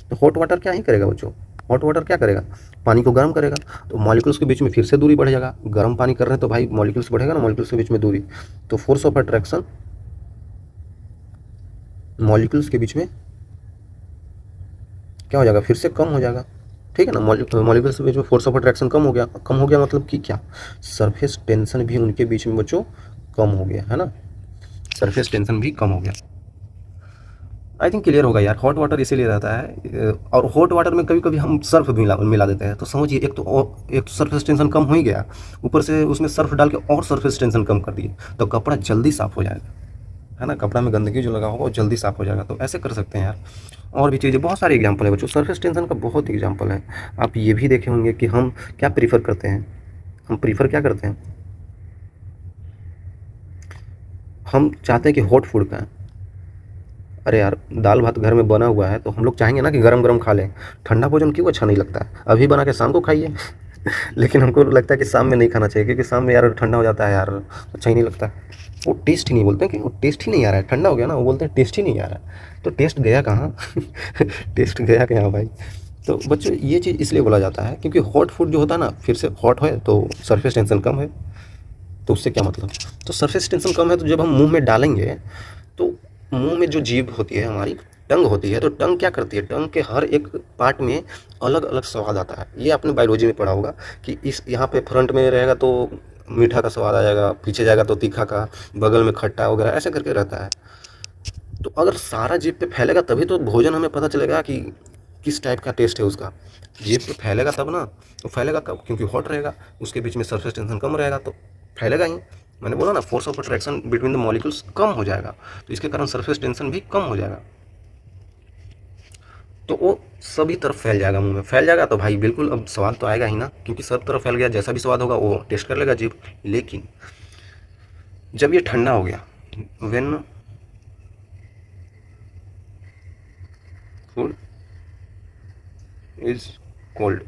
तो हॉट वाटर क्या ही करेगा बच्चों, हॉट वाटर क्या करेगा, पानी को गर्म करेगा। तो मॉलिक्यूल्स के बीच में फिर से दूरी बढ़ जाएगा। गर्म पानी कर रहे हैं तो भाई मॉलिक्यूल्स बढ़ेगा ना, मॉलिक्यूल्स के बीच में दूरी, तो फोर्स ऑफ अट्रैक्शन मॉलिक्यूल्स के बीच में क्या हो जाएगा, फिर से कम हो जाएगा। ठीक है ना, मॉलिक्यूल्स के बीच में फोर्स ऑफ अट्रैक्शन कम हो गया। कम हो गया मतलब कि क्या, सरफेस टेंशन भी उनके बीच में बच्चों कम हो गया, है ना, सरफेस टेंशन भी कम हो गया। आई थिंक क्लियर होगा यार। हॉट वाटर इसीलिए रहता है, और हॉट वाटर में कभी कभी हम सर्फ मिला मिला देते हैं, तो समझिए एक तो सरफेस टेंशन कम हो ही गया, ऊपर से उसमें सर्फ डाल के और सरफेस टेंशन कम कर दिए, तो कपड़ा जल्दी साफ़ हो जाएगा, है ना, कपड़ा में गंदगी जो लगा होगा वो जल्दी साफ़ हो जाएगा। तो ऐसे कर सकते हैं यार। और भी चीज़ें बहुत सारे एग्जाम्पल है बच्चों, सरफेस टेंशन का बहुत एग्जाम्पल है। आप ये भी देखे होंगे कि हम क्या प्रीफर करते हैं, हम प्रीफर क्या करते हैं, हम चाहते हैं कि हॉट फूड का, अरे यार दाल भात घर में बना हुआ है तो हम लोग चाहेंगे ना कि गरम गरम खा लें। ठंडा भोजन क्यों अच्छा नहीं लगता है, अभी बना के शाम को खाइए लेकिन हमको लगता है कि शाम में नहीं खाना चाहिए, क्योंकि शाम में यार ठंडा हो जाता है यार, अच्छा ही नहीं लगता। वो टेस्ट ही नहीं, बोलते हैं कि वो टेस्ट ही नहीं आ रहा है, ठंडा हो गया ना, वो बोलते हैं टेस्ट ही नहीं आ रहा है। तो टेस्ट गया कहाँ टेस्ट गया कहाँ भाई। तो बच्चों ये चीज़ इसलिए बोला जाता है क्योंकि हॉट फूड जो होता है ना, फिर से हॉट है तो सरफेस टेंशन कम है। तो उससे क्या मतलब, तो सरफेस टेंशन कम है तो जब हम मुंह में डालेंगे तो मुंह में जो जीभ होती है हमारी, टंग होती है, तो टंग क्या करती है, टंग के हर एक पार्ट में अलग अलग स्वाद आता है। ये आपने बायोलॉजी में पढ़ा होगा कि इस यहाँ पे फ्रंट में रहेगा तो मीठा का स्वाद आ जाएगा, पीछे जाएगा तो तीखा का, बगल में खट्टा वगैरह ऐसे करके रहता है। तो अगर सारा जीभ पे फैलेगा तभी तो भोजन हमें पता चलेगा कि किस टाइप का टेस्ट है उसका। जीभ पे फैलेगा तब ना, तो फैलेगा कब, क्योंकि हॉट रहेगा, उसके बीच में सरफेस टेंशन कम रहेगा तो फैलेगा ही। मैंने बोला ना, force of attraction between the molecules कम हो जाएगा, तो इसके कारण सरफेस टेंशन भी कम हो जाएगा। तो वो सभी तरफ फैल जाएगा, मुंह में फैल जाएगा तो भाई बिल्कुल अब स्वाद तो आएगा ही ना, क्योंकि सब तरफ फैल गया, जैसा भी स्वाद होगा वो टेस्ट कर लेगा जीभ। लेकिन जब ये ठंडा हो गया, व्हेन फूड इज कोल्ड,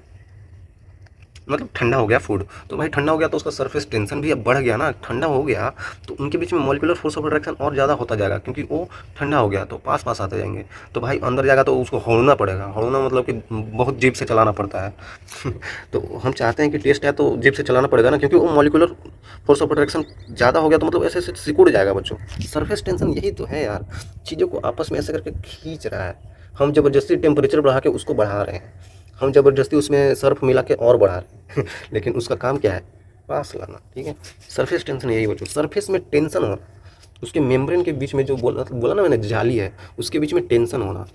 मतलब ठंडा हो गया फूड, तो भाई ठंडा हो गया तो उसका सरफेस टेंशन भी अब बढ़ गया ना, ठंडा हो गया तो उनके बीच में मॉलिक्यूलर फोर्स ऑफ अट्रैक्शन और ज़्यादा होता जाएगा, क्योंकि वो ठंडा हो गया तो पास पास आते जाएंगे। तो भाई अंदर जाएगा तो उसको होड़ना पड़ेगा, होड़ना मतलब कि बहुत जीभ से चलाना पड़ता है तो हम चाहते हैं कि टेस्ट है तो जीभ से चलाना पड़ेगा ना, क्योंकि वो मॉलिक्यूलर फोर्स ऑफ अट्रैक्शन ज़्यादा हो गया तो मतलब ऐसे ऐसे सिकुड़ जाएगा बच्चों। सरफेस टेंशन यही तो है यार, चीज़ों को आपस में ऐसे करके खींच रहा है। हम ज़बरदस्ती टेम्परेचर बढ़ा के उसको बढ़ा रहे हैं, हम ज़बरदस्ती उसमें सर्फ मिला के और बढ़ा रहे हैं लेकिन उसका काम क्या है, पास लाना। ठीक है, सरफेस टेंशन यही बच्चों, सरफेस में टेंशन होना, उसके मेम्ब्रेन के बीच में जो बोला ना मैंने जाली है, उसके बीच में टेंशन होना,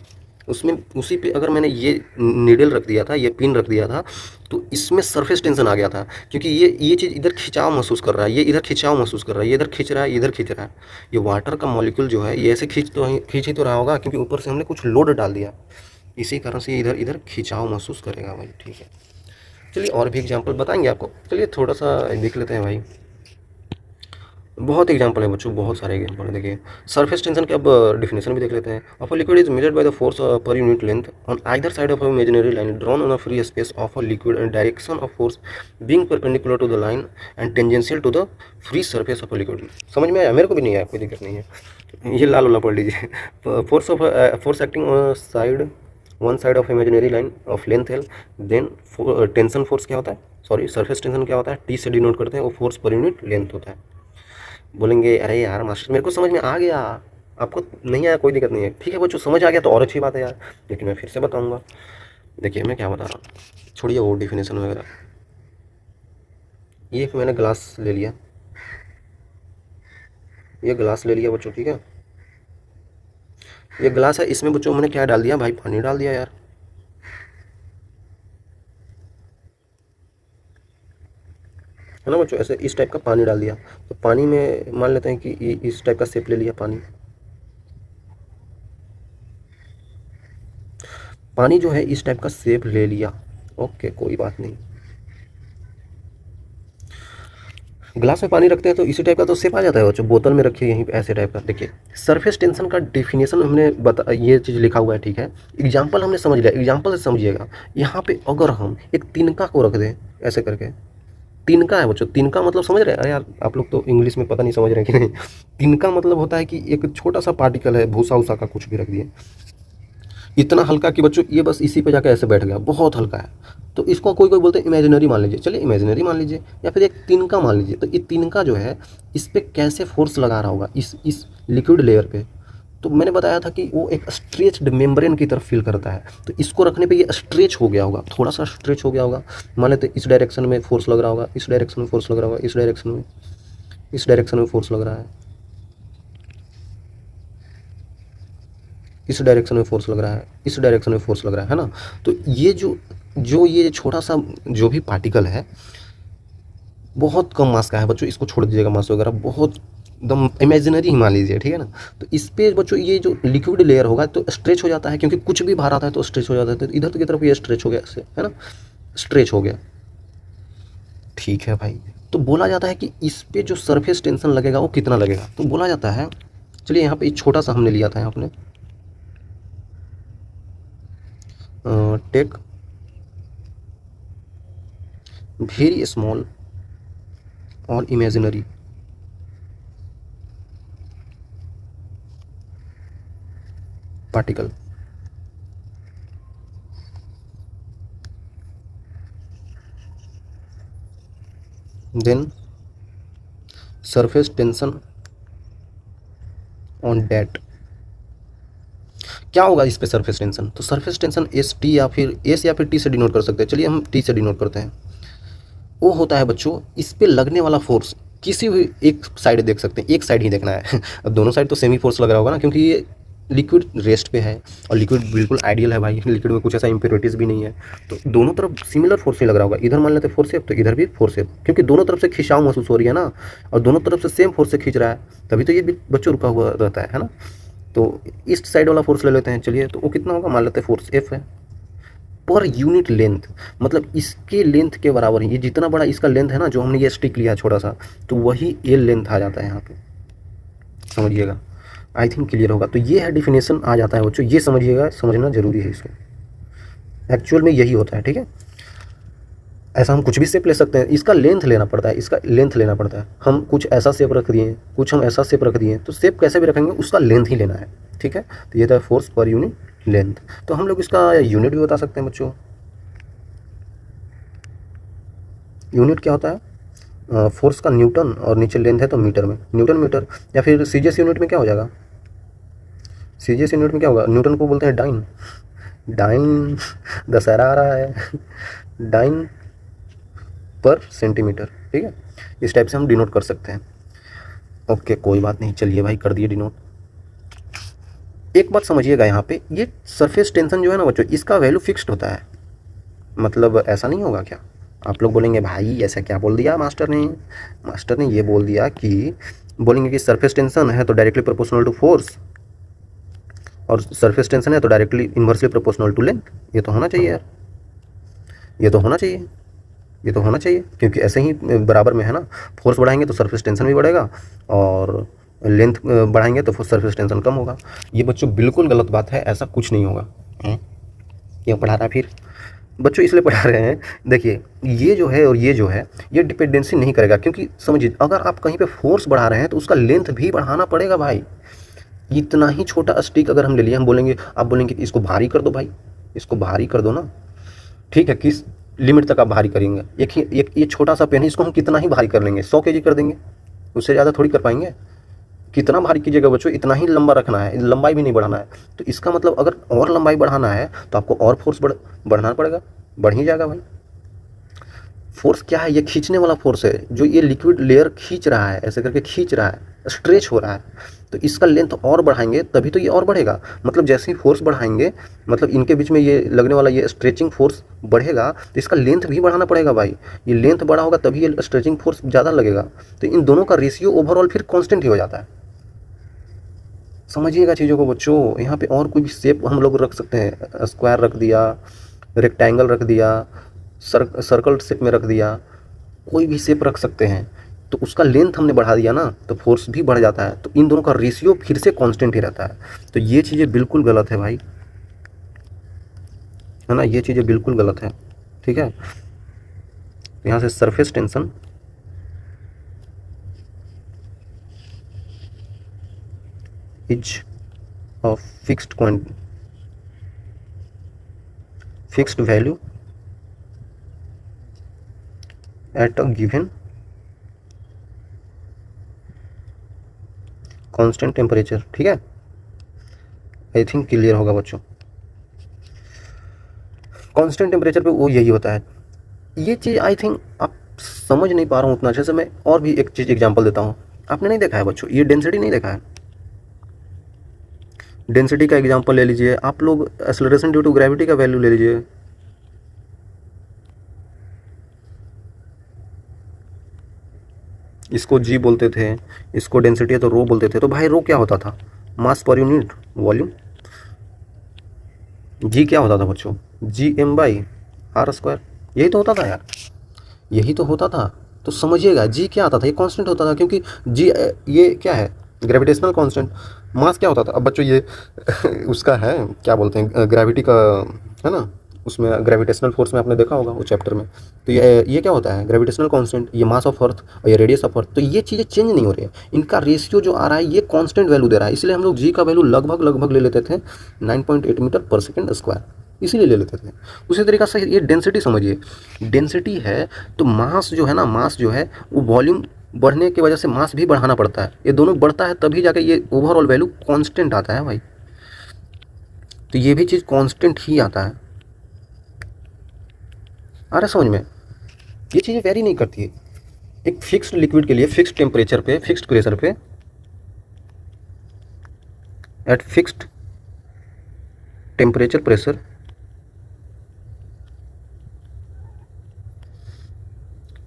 उसमें उसी पे अगर मैंने ये नीडल रख दिया था, ये पिन रख दिया था, तो इसमें सरफेस टेंशन आ गया था, क्योंकि ये चीज़ इधर खिंचाव महसूस कर रहा है, ये इधर खिंचाव महसूस कर रहा है, ये इधर खींच रहा है, इधर खींच रहा है। ये वाटर का मॉलिक्यूल जो है ये ऐसे खींच ही तो रहा होगा, क्योंकि ऊपर से हमने कुछ लोड डाल दिया, इसी कारण से इधर इधर खिंचाव महसूस करेगा भाई। ठीक है, चलिए और भी एग्जांपल बताएंगे आपको। चलिए थोड़ा सा देख लेते हैं भाई। बहुत एग्जांपल है बच्चों, बहुत सारे एग्जांपल हैं। देखिए सरफेस टेंशन के अब डिफिनेशन भी देख लेते हैं। Of a liquid is measured by the force per unit length on either side of a imaginary line drawn on a free space of a liquid and direction of force being perpendicular to the line and tangential to the free surface of a liquid. समझ में आया? मेरे को भी नहीं आया, कोई दिक्कत नहीं है। ये लाल वाला पढ़ लीजिए। Force acting on side one side of imaginary line of length L, then tension force क्या होता है, सॉरी सरफेस टेंशन क्या होता है, टी से डिनोट करते हैं, वो फोर्स पर यूनिट लेंथ होता है। बोलेंगे अरे यार मास्टर मेरे को समझ में आ गया, आपको नहीं आया कोई दिक्कत नहीं है, ठीक है बच्चों समझ आ गया तो और अच्छी बात है यार, लेकिन मैं फिर से बताऊंगा। देखिए मैं क्या बता रहा हूँ, छोड़िए वो डिफिनेशन वगैरह। ये एक मैंने ग्लास ले लिया, ये ग्लास ले लिया बच्चों, ठीक है। ये ग्लास है, इसमें बच्चों मैंने क्या डाल दिया भाई, पानी डाल दिया यार। है ना बच्चों, ऐसे इस टाइप का पानी डाल दिया। तो पानी में मान लेते हैं कि इस टाइप का शेप ले लिया पानी। पानी जो है इस टाइप का शेप ले लिया, ओके कोई बात नहीं। ग्लास में पानी रखते हैं तो इसी टाइप का तो शेप आ जाता है बच्चों। बोतल में रखिए यहीं पे ऐसे टाइप का। देखिए सरफेस टेंशन का डेफिनेशन हमने बता, ये चीज़ लिखा हुआ है, ठीक है। एग्जाम्पल हमने समझ लिया, एग्जाम्पल से समझिएगा। यहाँ पे अगर हम एक तिनका को रख दें ऐसे करके, तिनका है बच्चों, तिनका मतलब समझ रहे हैं? अरे यार आप लोग तो इंग्लिश में पता नहीं समझ रहे हैं कि नहीं। तिनका मतलब होता है कि एक छोटा सा पार्टिकल है, भूसा उसा का कुछ भी रख दिए, इतना हल्का कि बच्चों ये बस इसी पे जाकर ऐसे बैठ गया, बहुत हल्का है। तो इसको कोई कोई बोलते हैं इमेजिनरी मान लीजिए, चलिए इमेजिनरी मान लीजिए, या फिर एक तिनका मान लीजिए। तो ये तिनका जो है इस पर कैसे फोर्स लगा रहा होगा इस लिक्विड लेयर पे। तो मैंने बताया था कि वो एक स्ट्रेच्ड मेम्ब्रेन की तरफ फील करता है। तो इसको रखने पे ये स्ट्रेच हो गया होगा, थोड़ा सा स्ट्रेच हो गया होगा। मान लेते इस डायरेक्शन में फोर्स लग रहा होगा, इस डायरेक्शन में फोर्स लग रहा होगा, इस डायरेक्शन में फोर्स लग रहा है, इस डायरेक्शन में फोर्स लग रहा है, इस डायरेक्शन में फोर्स लग रहा है ना। तो ये जो जो ये छोटा सा जो भी पार्टिकल है बहुत कम मास का है बच्चों, इसको छोड़ दीजिएगा मास वगैरह, बहुत एकदम इमेजिनरी ही मान लीजिए, ठीक है ना। तो इस पे बच्चों ये जो लिक्विड लेयर होगा तो स्ट्रेच हो जाता है, क्योंकि कुछ भी बाहर आता है तो स्ट्रेच हो जाता है। तो इधर की तरफ ये स्ट्रेच हो गया ऐसे, है ना, स्ट्रेच हो गया, ठीक है भाई। तो बोला जाता है कि इस पे जो सरफेस टेंशन लगेगा वो कितना लगेगा। तो बोला जाता है, चलिए यहाँ पे एक छोटा सा हमने लिया था, यहाँ अपने टेक वेरी स्मॉल और imaginary particle, then surface tension on that. क्या होगा इस पे सरफेस टेंशन? तो सरफेस टेंशन एस टी या फिर एस या फिर टी से डिनोट कर सकते हैं। चलिए हम टी से डिनोट करते हैं। वो होता है बच्चों इस पे लगने वाला फोर्स, किसी भी एक साइड देख सकते हैं, एक साइड ही देखना है। अब दोनों साइड तो सेमी फोर्स लग रहा होगा ना, क्योंकि ये लिक्विड रेस्ट पे है और लिक्विड बिल्कुल आइडियल है भाई, लिक्विड में कुछ ऐसा इम्प्योरिटीज़ भी नहीं है। तो दोनों तरफ सिमिलर फोर्स ही लग रहा होगा। इधर मान लेते फोर्सेप तो इधर भी फोर्सेप, क्योंकि दोनों तरफ से खिंचाव महसूस हो रही है ना, और दोनों तरफ से सेम फोर्स से खींच रहा है, तभी तो ये भी बच्चों रुका हुआ रहता है ना। तो इस साइड वाला फोर्स ले लेते हैं, चलिए तो वो कितना होगा, मान लेते हैं फोर्स एफ है पर यूनिट लेंथ, मतलब इसके लेंथ के बराबर है। ये जितना बड़ा इसका लेंथ है ना, जो हमने ये स्टिक लिया छोटा सा, तो वही एल लेंथ आ जाता है यहाँ पे, समझिएगा। आई थिंक क्लियर होगा। तो ये है डिफिनेशन आ जाता है बच्चों, ये समझिएगा, समझना जरूरी है इसको, एक्चुअल में यही होता है, ठीक है। ऐसा हम कुछ भी शेप ले सकते हैं, इसका लेंथ लेना पड़ता है, इसका लेंथ लेना पड़ता है। हम कुछ ऐसा शेप रख दिए, कुछ हम ऐसा शेप रख दिए, तो शेप कैसे भी रखेंगे उसका लेंथ ही लेना है, ठीक है। तो ये था फोर्स पर यूनिट लेंथ। तो हम लोग इसका यूनिट भी बता सकते हैं बच्चों। यूनिट क्या होता है, फोर्स का न्यूटन और नीचे लेंथ है तो मीटर में, न्यूटन मीटर। या फिर सीजीएस यूनिट में क्या हो जाएगा, सीजीएस यूनिट में क्या होगा, न्यूटन को बोलते हैं डाइन, डाइन दशहरा आ रहा है, डाइन पर सेंटीमीटर, ठीक है। इस टाइप से हम डिनोट कर सकते हैं। ओके कोई बात नहीं, चलिए भाई कर दिए डिनोट। एक बात समझिएगा यहाँ पे, ये सरफेस टेंशन जो है ना बच्चों, इसका वैल्यू फिक्स्ड होता है। मतलब ऐसा नहीं होगा क्या, आप लोग बोलेंगे भाई ऐसा क्या बोल दिया मास्टर ने, मास्टर ने ये बोल दिया कि, बोलेंगे कि सरफेस टेंशन है तो डायरेक्टली प्रोपोर्शनल टू फोर्स, और सरफेस टेंशन है तो directly inversely proportional to length. ये तो होना चाहिए यार, ये तो होना चाहिए। ये तो होना चाहिए, क्योंकि ऐसे ही बराबर में है ना। फोर्स बढ़ाएंगे तो सरफेस टेंशन भी बढ़ेगा, और लेंथ बढ़ाएंगे तो सरफेस टेंशन कम होगा। ये बच्चों बिल्कुल गलत बात है, ऐसा कुछ नहीं होगा। क्यों पढ़ा रहा फिर बच्चों, इसलिए पढ़ा रहे हैं। देखिए ये जो है और ये जो है, ये डिपेंडेंसी नहीं करेगा, क्योंकि समझिए अगर आप कहीं पे फोर्स बढ़ा रहे हैं तो उसका लेंथ भी बढ़ाना पड़ेगा भाई। इतना ही छोटा स्टिक अगर हम ले लिए, हम बोलेंगे, आप बोलेंगे कि इसको भारी कर दो भाई, इसको भारी कर दो ना, ठीक है, किस लिमिट तक आप भारी करेंगे? एक ये छोटा सा पेन है, इसको हम कितना ही भारी कर लेंगे, 100 kg कर देंगे, उससे ज़्यादा थोड़ी कर पाएंगे। कितना भारी कीजिएगा बच्चों, इतना ही लंबा रखना है, लंबाई भी नहीं बढ़ाना है। तो इसका मतलब अगर और लंबाई बढ़ाना है तो आपको और फोर्स बढ़ाना पड़ेगा, बढ़ ही जाएगा भाई। फोर्स क्या है? ये खींचने वाला फोर्स है, जो ये लिक्विड लेयर खींच रहा है, ऐसे करके खींच रहा है, स्ट्रेच हो रहा है। तो इसका लेंथ और बढ़ाएंगे तभी तो ये और बढ़ेगा। मतलब जैसे ही फोर्स बढ़ाएंगे, मतलब इनके बीच में ये लगने वाला ये स्ट्रेचिंग फोर्स बढ़ेगा, तो इसका लेंथ भी बढ़ाना पड़ेगा भाई। ये लेंथ बड़ा होगा तभी ये स्ट्रेचिंग फोर्स ज़्यादा लगेगा। तो इन दोनों का रेशियो ओवरऑल फिर कॉन्स्टेंट ही हो जाता है। समझिएगा चीज़ों को बच्चों। यहाँ पे और कोई भी शेप हम लोग रख सकते हैं, स्क्वायर रख दिया, रेक्टेंगल रख दिया, सर्कल शेप में रख दिया, कोई भी शेप रख सकते हैं। तो उसका लेंथ हमने बढ़ा दिया ना, तो फोर्स भी बढ़ जाता है। तो इन दोनों का रेशियो फिर से कांस्टेंट ही रहता है। तो ये चीज़ें बिल्कुल गलत है भाई, है ना, ये चीज़ें बिल्कुल गलत है। ठीक है, यहाँ से surface tension is a fixed value at a given constant temperature. ठीक है, आई थिंक क्लियर होगा बच्चों। कांस्टेंट टेम्परेचर पे वो यही होता है। ये चीज़ आई थिंक आप समझ नहीं पा रहा हूँ उतना अच्छे से। मैं और भी एक चीज़ एग्जांपल देता हूँ। आपने नहीं देखा है बच्चों, ये डेंसिटी नहीं देखा है? डेंसिटी का एग्जांपल ले लीजिए आप लोग, एक्सेलरेशन ड्यू टू ग्रेविटी का वैल्यू ले लीजिए। इसको जी बोलते थे, इसको डेंसिटी है तो रो बोलते थे। तो भाई रो क्या होता था? मास पर यूनिट वॉल्यूम। जी क्या होता था बच्चों? G m/r²। यही तो होता था यार, यही तो होता था। तो समझिएगा जी क्या आता था, ये कांस्टेंट होता था, क्योंकि जी ये क्या है? Gravitational constant. मास क्या होता था? अब बच्चों ये उसका है, क्या बोलते हैं, ग्रेविटी का, है ना, उसमें ग्रेविटेशनल फोर्स में आपने देखा होगा वो चैप्टर में। तो ये क्या होता है? Gravitational constant. ये मास ऑफ अर्थ और ये रेडियस ऑफ अर्थ। तो ये चीज़ें चेंज नहीं हो रही है, इनका रेशियो जो आ रहा है ये कांस्टेंट वैल्यू दे रहा है। इसलिए हम लोग जी का वैल्यू लगभग ले लेते थे 9.8 मीटर पर सेकेंड स्क्वायर, इसीलिए ले लेते थे। उसी तरीक़े से ये डेंसिटी समझिए, डेंसिटी है तो मास जो है ना, मास जो है वो वॉल्यूम बढ़ने की वजह से मास भी बढ़ाना पड़ता है। ये दोनों बढ़ता है तभी जाके ये ओवरऑल वैल्यू कांस्टेंट आता है भाई। तो ये भी चीज़ कांस्टेंट ही आता है। आ रहा समझ में? ये चीज़ें वेरी नहीं करती है। एक फिक्स्ड लिक्विड के लिए फिक्स्ड टेम्परेचर पे, फिक्स्ड प्रेशर पे, एट फिक्स्ड टेम्परेचर प्रेशर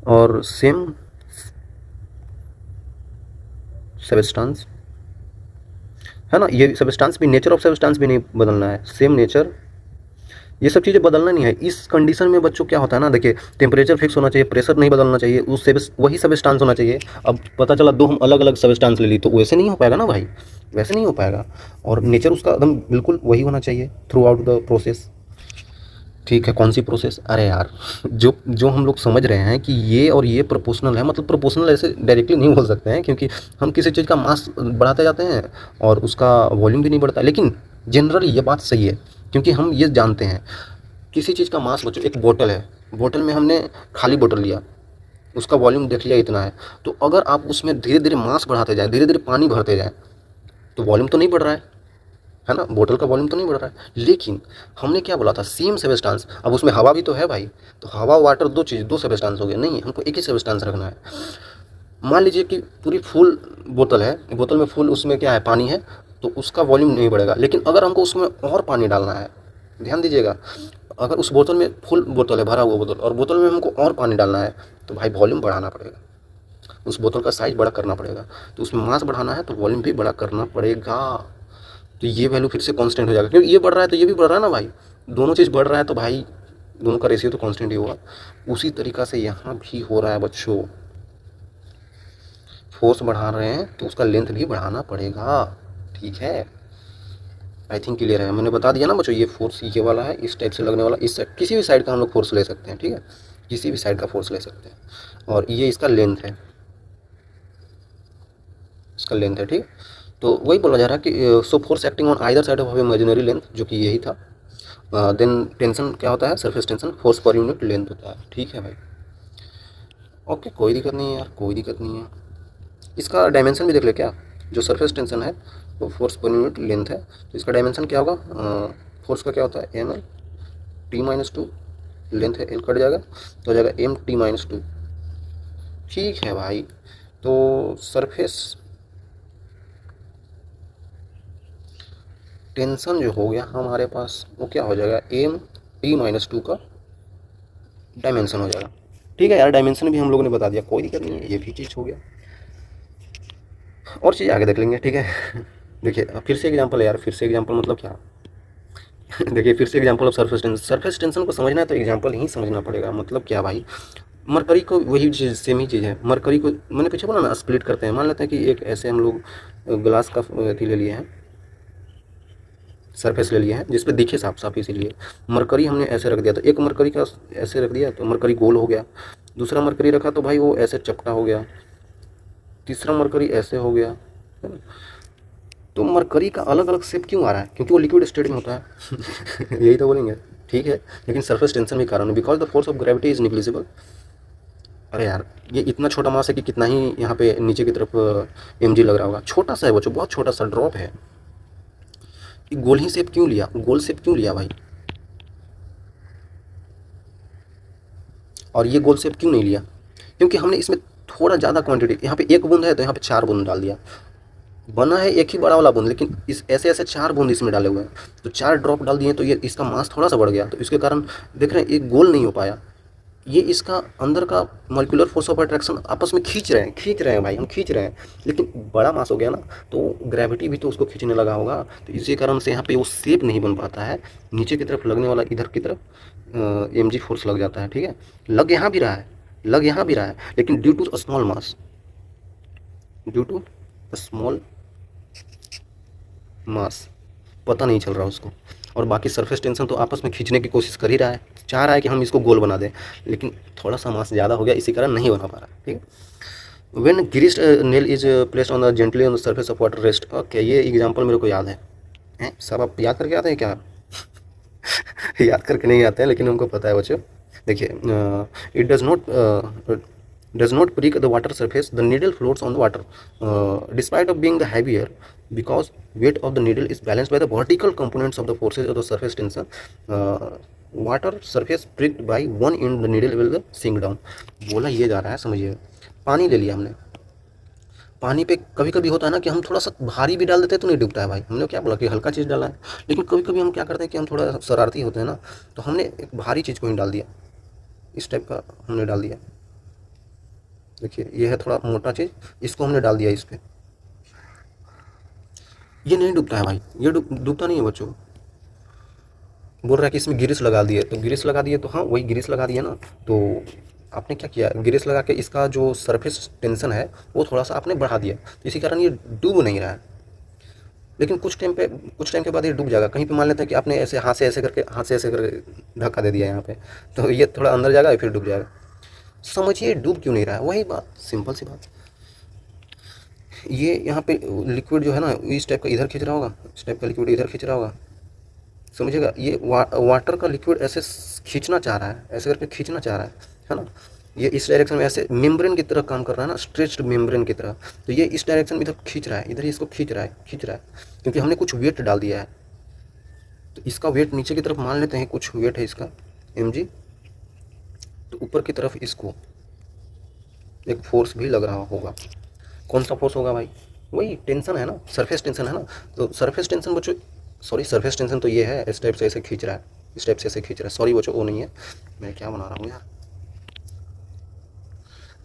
और सेम सबस्टेंस, है ना, ये सबस्टेंस भी, नेचर ऑफ सबस्टेंस भी नहीं बदलना है, सेम नेचर, ये सब चीज़ें बदलना नहीं है। इस कंडीशन में बच्चों क्या होता है ना, देखिए टेम्परेचर फिक्स होना चाहिए, प्रेशर नहीं बदलना चाहिए, उससे वही सबस्टेंस होना चाहिए। अब पता चला दो हम अलग अलग सबस्टेंस ले ली, तो वैसे नहीं हो पाएगा ना भाई, वैसे नहीं हो पाएगा। और नेचर उसका एकदम बिल्कुल वही होना चाहिए थ्रू आउट द प्रोसेस। ठीक है, कौन सी प्रोसेस? अरे यार, जो हम लोग समझ रहे हैं कि ये और ये प्रोपोर्शनल है, मतलब प्रोपोर्शनल ऐसे डायरेक्टली नहीं बोल सकते हैं, क्योंकि हम किसी चीज़ का मास बढ़ाते जाते हैं और उसका वॉल्यूम भी नहीं बढ़ता। लेकिन जनरली ये बात सही है, क्योंकि हम ये जानते हैं किसी चीज़ का मास, बच्चों एक बोतल है, बोतल में हमने खाली बोतल लिया, उसका वॉल्यूम देख लिया इतना है, तो अगर आप उसमें धीरे धीरे मास बढ़ाते जाए, धीरे धीरे पानी भरते जाए, तो वॉल्यूम तो नहीं बढ़ रहा है ना, बोतल का वॉल्यूम तो नहीं बढ़ रहा है। लेकिन हमने क्या बोला था? Same substance. अब उसमें हवा भी तो है भाई, तो हवा वाटर दो चीज़, दो सबस्टेंस हो गए। नहीं, हमको एक ही सबस्टेंस रखना है। मान लीजिए कि पूरी फुल बोतल है, बोतल में फुल, उसमें क्या है? पानी है, तो उसका वॉल्यूम नहीं बढ़ेगा। लेकिन अगर हमको उसमें और पानी डालना है, ध्यान दीजिएगा, अगर उस बोतल में फुल बोतल है, भरा हुआ बोतल, और बोतल में हमको और पानी डालना है, तो भाई वॉल्यूम बढ़ाना पड़ेगा, उस बोतल का साइज़ बड़ा करना पड़ेगा। तो उसमें मास बढ़ाना है तो वॉल्यूम भी बड़ा करना पड़ेगा। तो ये वैल्यू फिर से कांस्टेंट हो जाएगा, क्योंकि ये बढ़ रहा है तो ये भी बढ़ रहा है ना भाई, दोनों चीज़ बढ़ रहा है तो भाई दोनों का रेशियो तो कांस्टेंट ही होगा। उसी तरीक़ा से यहाँ भी हो रहा है बच्चों, फोर्स बढ़ा रहे हैं तो उसका लेंथ भी बढ़ाना पड़ेगा, ठीक है। आई थिंक क्लियर है, मैंने बता दिया ना बच्चों। ये फोर्स ये वाला है, इस टाइप से लगने वाला, इस साइड किसी भी साइड का हम लोग फोर्स ले सकते हैं, ठीक है, किसी भी साइड का फोर्स ले सकते हैं। और ये इसका लेंथ है, इसका लेंथ है, ठीक। तो वही बोला जा रहा है कि so force acting on either side of imaginary length, जो कि यही था। देन टेंशन क्या होता है, surface tension, force per unit length होता है, ठीक है भाई। ओके, कोई दिक्कत नहीं है यार, कोई दिक्कत नहीं है। इसका डायमेंशन भी देख ले क्या, जो सरफेस टेंशन है वो फोर्स पर यूनिट लेंथ है, तो इसका डायमेंशन क्या होगा, फोर्स का क्या होता है, M L T minus two, length है एल कट जाएगा तो हो जाएगा एम टी माइनस टू, ठीक है भाई। तो सरफेस टेंशन जो हो गया हमारे पास वो क्या हो जाएगा, एम टी माइनस टू का डायमेंशन हो जाएगा, ठीक है यार। डायमेंशन भी हम लोगों ने बता दिया, कोई दिक्कत नहीं है, ये भी चीज़ हो गया। और चीज़ आगे देख लेंगे, ठीक है। देखिए फिर से एग्जांपल है यार, फिर से एग्जांपल मतलब क्या। देखिए फिर से example of surface tension, surface tension को समझना है तो एग्जांपल ही समझना पड़ेगा। मतलब क्या भाई, मरकरी को वही चीज़, सेम ही चीज़ है। मरकरी को मैंने पीछे बोला ना, स्प्लिट करते हैं। मान लेते हैं कि एक ऐसे हम लोग ग्लास का अथी ले लिए हैं, सरफेस ले लिया है जिस पे दिखे साफ साफ, इसीलिए मरकरी हमने ऐसे रख दिया। तो एक मरकरी का ऐसे रख दिया तो मरकरी गोल हो गया, दूसरा मरकरी रखा तो भाई वो ऐसे चपटा हो गया, तीसरा मरकरी ऐसे हो गया, है ना। तो मरकरी का अलग अलग शेप क्यों आ रहा है, क्योंकि वो लिक्विड स्टेट में होता है। यही तो बोलेंगे, ठीक है। लेकिन सरफेस टेंशन भी कारण है, because the force of gravity is negligible. अरे यार ये इतना छोटा मास है कि कितना ही यहाँ पे नीचे की तरफ mg लग रहा होगा, छोटा सा है बच्चों, बहुत छोटा सा ड्रॉप है। कि गोल ही शेप क्यों लिया, गोल शेप क्यों लिया भाई, और ये गोल शेप क्यों नहीं लिया, क्योंकि हमने इसमें थोड़ा ज़्यादा क्वांटिटी, यहाँ पे एक बूंद है तो यहाँ पे 4 बूंद डाल दिया। बना है एक ही बड़ा वाला बूंद, लेकिन इस ऐसे ऐसे 4 बूंद इसमें डाले हुए हैं, तो 4 ड्रॉप डाल दिए, तो ये इसका मास थोड़ा सा बढ़ गया, तो इसके कारण देख रहे हैं एक गोल नहीं हो पाया। ये इसका अंदर का मॉलिक्यूलर फोर्स ऑफ अट्रैक्शन आपस में खींच रहे हैं भाई, हम खींच रहे हैं, लेकिन बड़ा मास हो गया ना, तो ग्रेविटी भी तो उसको खींचने लगा होगा, तो इसी कारण से यहाँ पे वो शेप नहीं बन पाता है। नीचे की तरफ लगने वाला इधर की तरफ mg फोर्स लग जाता है, ठीक है। लग यहाँ भी रहा है, लग यहाँ भी रहा है, लेकिन due to small mass, due to small mass पता नहीं चल रहा उसको। और बाकी सरफेस टेंशन तो आपस में खींचने की कोशिश कर ही रहा है, चाह रहा है कि हम इसको गोल बना दें, लेकिन थोड़ा सा मास ज़्यादा हो गया, इसी कारण नहीं बना पा रहा, ठीक है। When greased nail is placed on the gently on the surface of water rest, okay, ये एग्जांपल मेरे को याद है। सब आप याद करके आते हैं क्या? याद करके नहीं आते हैं, लेकिन हमको पता है बच्चों। देखिए, it does not prick the water surface, the needle floats on the water despite of being the heavier, because weight of the needle is balanced by the vertical components of the forces of the surface tension. Water surface pricked by one end, the needle will sink down. बोला ये जा रहा है, समझिए। पानी ले लिया हमने, पानी पे कभी कभी होता है ना कि हम थोड़ा सा भारी भी डाल देते हैं तो नहीं डूबता है भाई। हमने क्या बोला कि हल्का चीज़ डाला है, लेकिन कभी कभी हम क्या करते हैं कि हम थोड़ा शरारती होते हैं ना, तो हमने एक भारी चीज़ को ही डाल दिया, इस टाइप का हमने डाल दिया। देखिए ये है थोड़ा मोटा चीज़, इसको हमने डाल दिया इस पर, ये नहीं डूबता है भाई, ये डूबता नहीं है बच्चों। बोल रहा है कि इसमें ग्रीस लगा दिए, तो ग्रीस लगा दिए, तो हाँ वही ग्रीस लगा दिया ना। तो आपने क्या किया, ग्रीस लगा के इसका जो सरफेस टेंशन है वो थोड़ा सा आपने बढ़ा दिया, तो इसी कारण ये डूब नहीं रहा है। लेकिन कुछ टाइम के बाद ये डूब जाएगा। कहीं पे मान लेते हैं कि आपने ऐसे हाथ से ऐसे करके धक्का दे दिया यहाँ पे, तो ये थोड़ा अंदर जाएगा फिर डूब जाएगा। समझिए डूब क्यों नहीं रहा है, वही बात, सिंपल सी बात। ये यहाँ पे लिक्विड जो है ना, इस टाइप का इधर खींच रहा होगा, इस टाइप का लिक्विड इधर खींच रहा होगा, समझिएगा। ये वाटर का लिक्विड ऐसे खींचना चाह रहा है, ऐसे करके खींचना चाह रहा है ना। ये इस डायरेक्शन में ऐसे मेम्ब्रेन की तरह काम कर रहा है ना, स्ट्रेच्ड मेम्ब्रेन की तरह। तो ये इस डायरेक्शन में इधर खींच रहा है, इधर इसको खींच रहा है, क्योंकि हमने कुछ वेट डाल दिया है। तो इसका वेट नीचे की तरफ मान लेते हैं, कुछ वेट है इसका mg, तो ऊपर की तरफ इसको एक फोर्स भी लग रहा होगा। कौन सा फोर्स होगा भाई, वही टेंशन है ना, सरफेस टेंशन है ना। तो सरफेस टेंशन बच्चों, सॉरी सरफेस टेंशन तो ये है, इस टाइप से ऐसे खींच रहा है, इस टाइप से ऐसे खींच रहा है, सॉरी बच्चों वो नहीं है, मैं क्या बना रहा हूँ यार।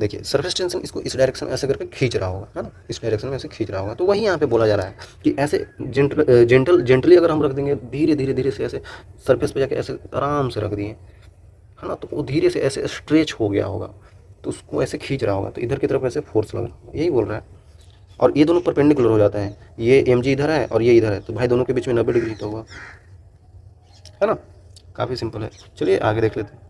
देखिए सरफेस टेंशन इसको इस डायरेक्शन में ऐसे करके खींच रहा होगा, है ना, इस डायरेक्शन में ऐसे खींच रहा होगा। तो वही यहाँ पे बोला जा रहा है कि ऐसे जेंटली अगर हम रख देंगे, धीरे धीरे से ऐसे सरफेस पे जाके ऐसे आराम से रख दिए, है ना, तो वो धीरे से ऐसे स्ट्रेच हो गया होगा, तो उसको ऐसे खींच रहा होगा, तो इधर की तरफ ऐसे फोर्स लग रहा होगा, यही बोल रहा है। और ये दोनों परपेंडिकुलर हो जाते हैं, ये mg इधर है और ये इधर है, तो भाई दोनों के बीच में 90 डिग्री तो होगा, है ना। काफ़ी सिंपल है, चलिए आगे देख लेते हैं।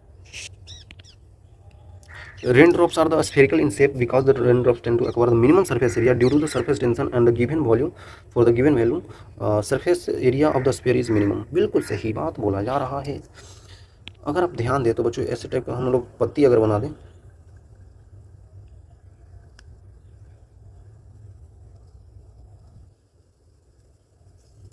Raindrops are the spherical in shape because the raindrops tend to acquire the minimum surface area due to the surface tension and the given volume. For the given value, surface area of the sphere is minimum. बिल्कुल सही बात बोला जा रहा है। अगर आप ध्यान दें तो बच्चों ऐसे टाइप का हम लोग पत्ती अगर बना दें,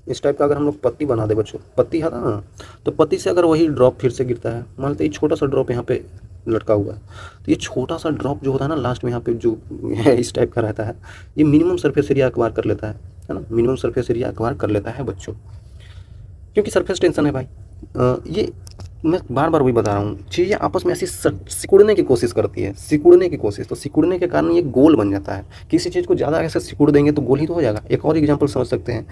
इस टाइप का अगर हम लोग पत्ती बना दे बच्चों, पत्ती है ना, तो पत्ती से अगर वही ड्रॉप फिर से गिरता है, मान लेते ये छोटा सा ड्रॉप यहाँ पे लटका हुआ है, तो ये छोटा सा ड्रॉप जो होता है ना लास्ट में यहाँ पे जो है इस टाइप का रहता है, ये मिनिमम सरफेस एरिया एक्वायर कर लेता है ना, मिनिमम सरफेस एरिया एक्वायर कर लेता है बच्चों, क्योंकि सरफेस टेंशन है भाई। ये मैं बार बार वही बता रहा हूँ, चीज़ें आपस में ऐसी सिकुड़ने की कोशिश करती है, सिकुड़ने की कोशिश, तो सिकुड़ने के कारण ये गोल बन जाता है। किसी चीज़ को ज़्यादा ऐसे सिकुड़ देंगे तो गोल ही तो हो जाएगा। एक और एग्जांपल समझ सकते हैं,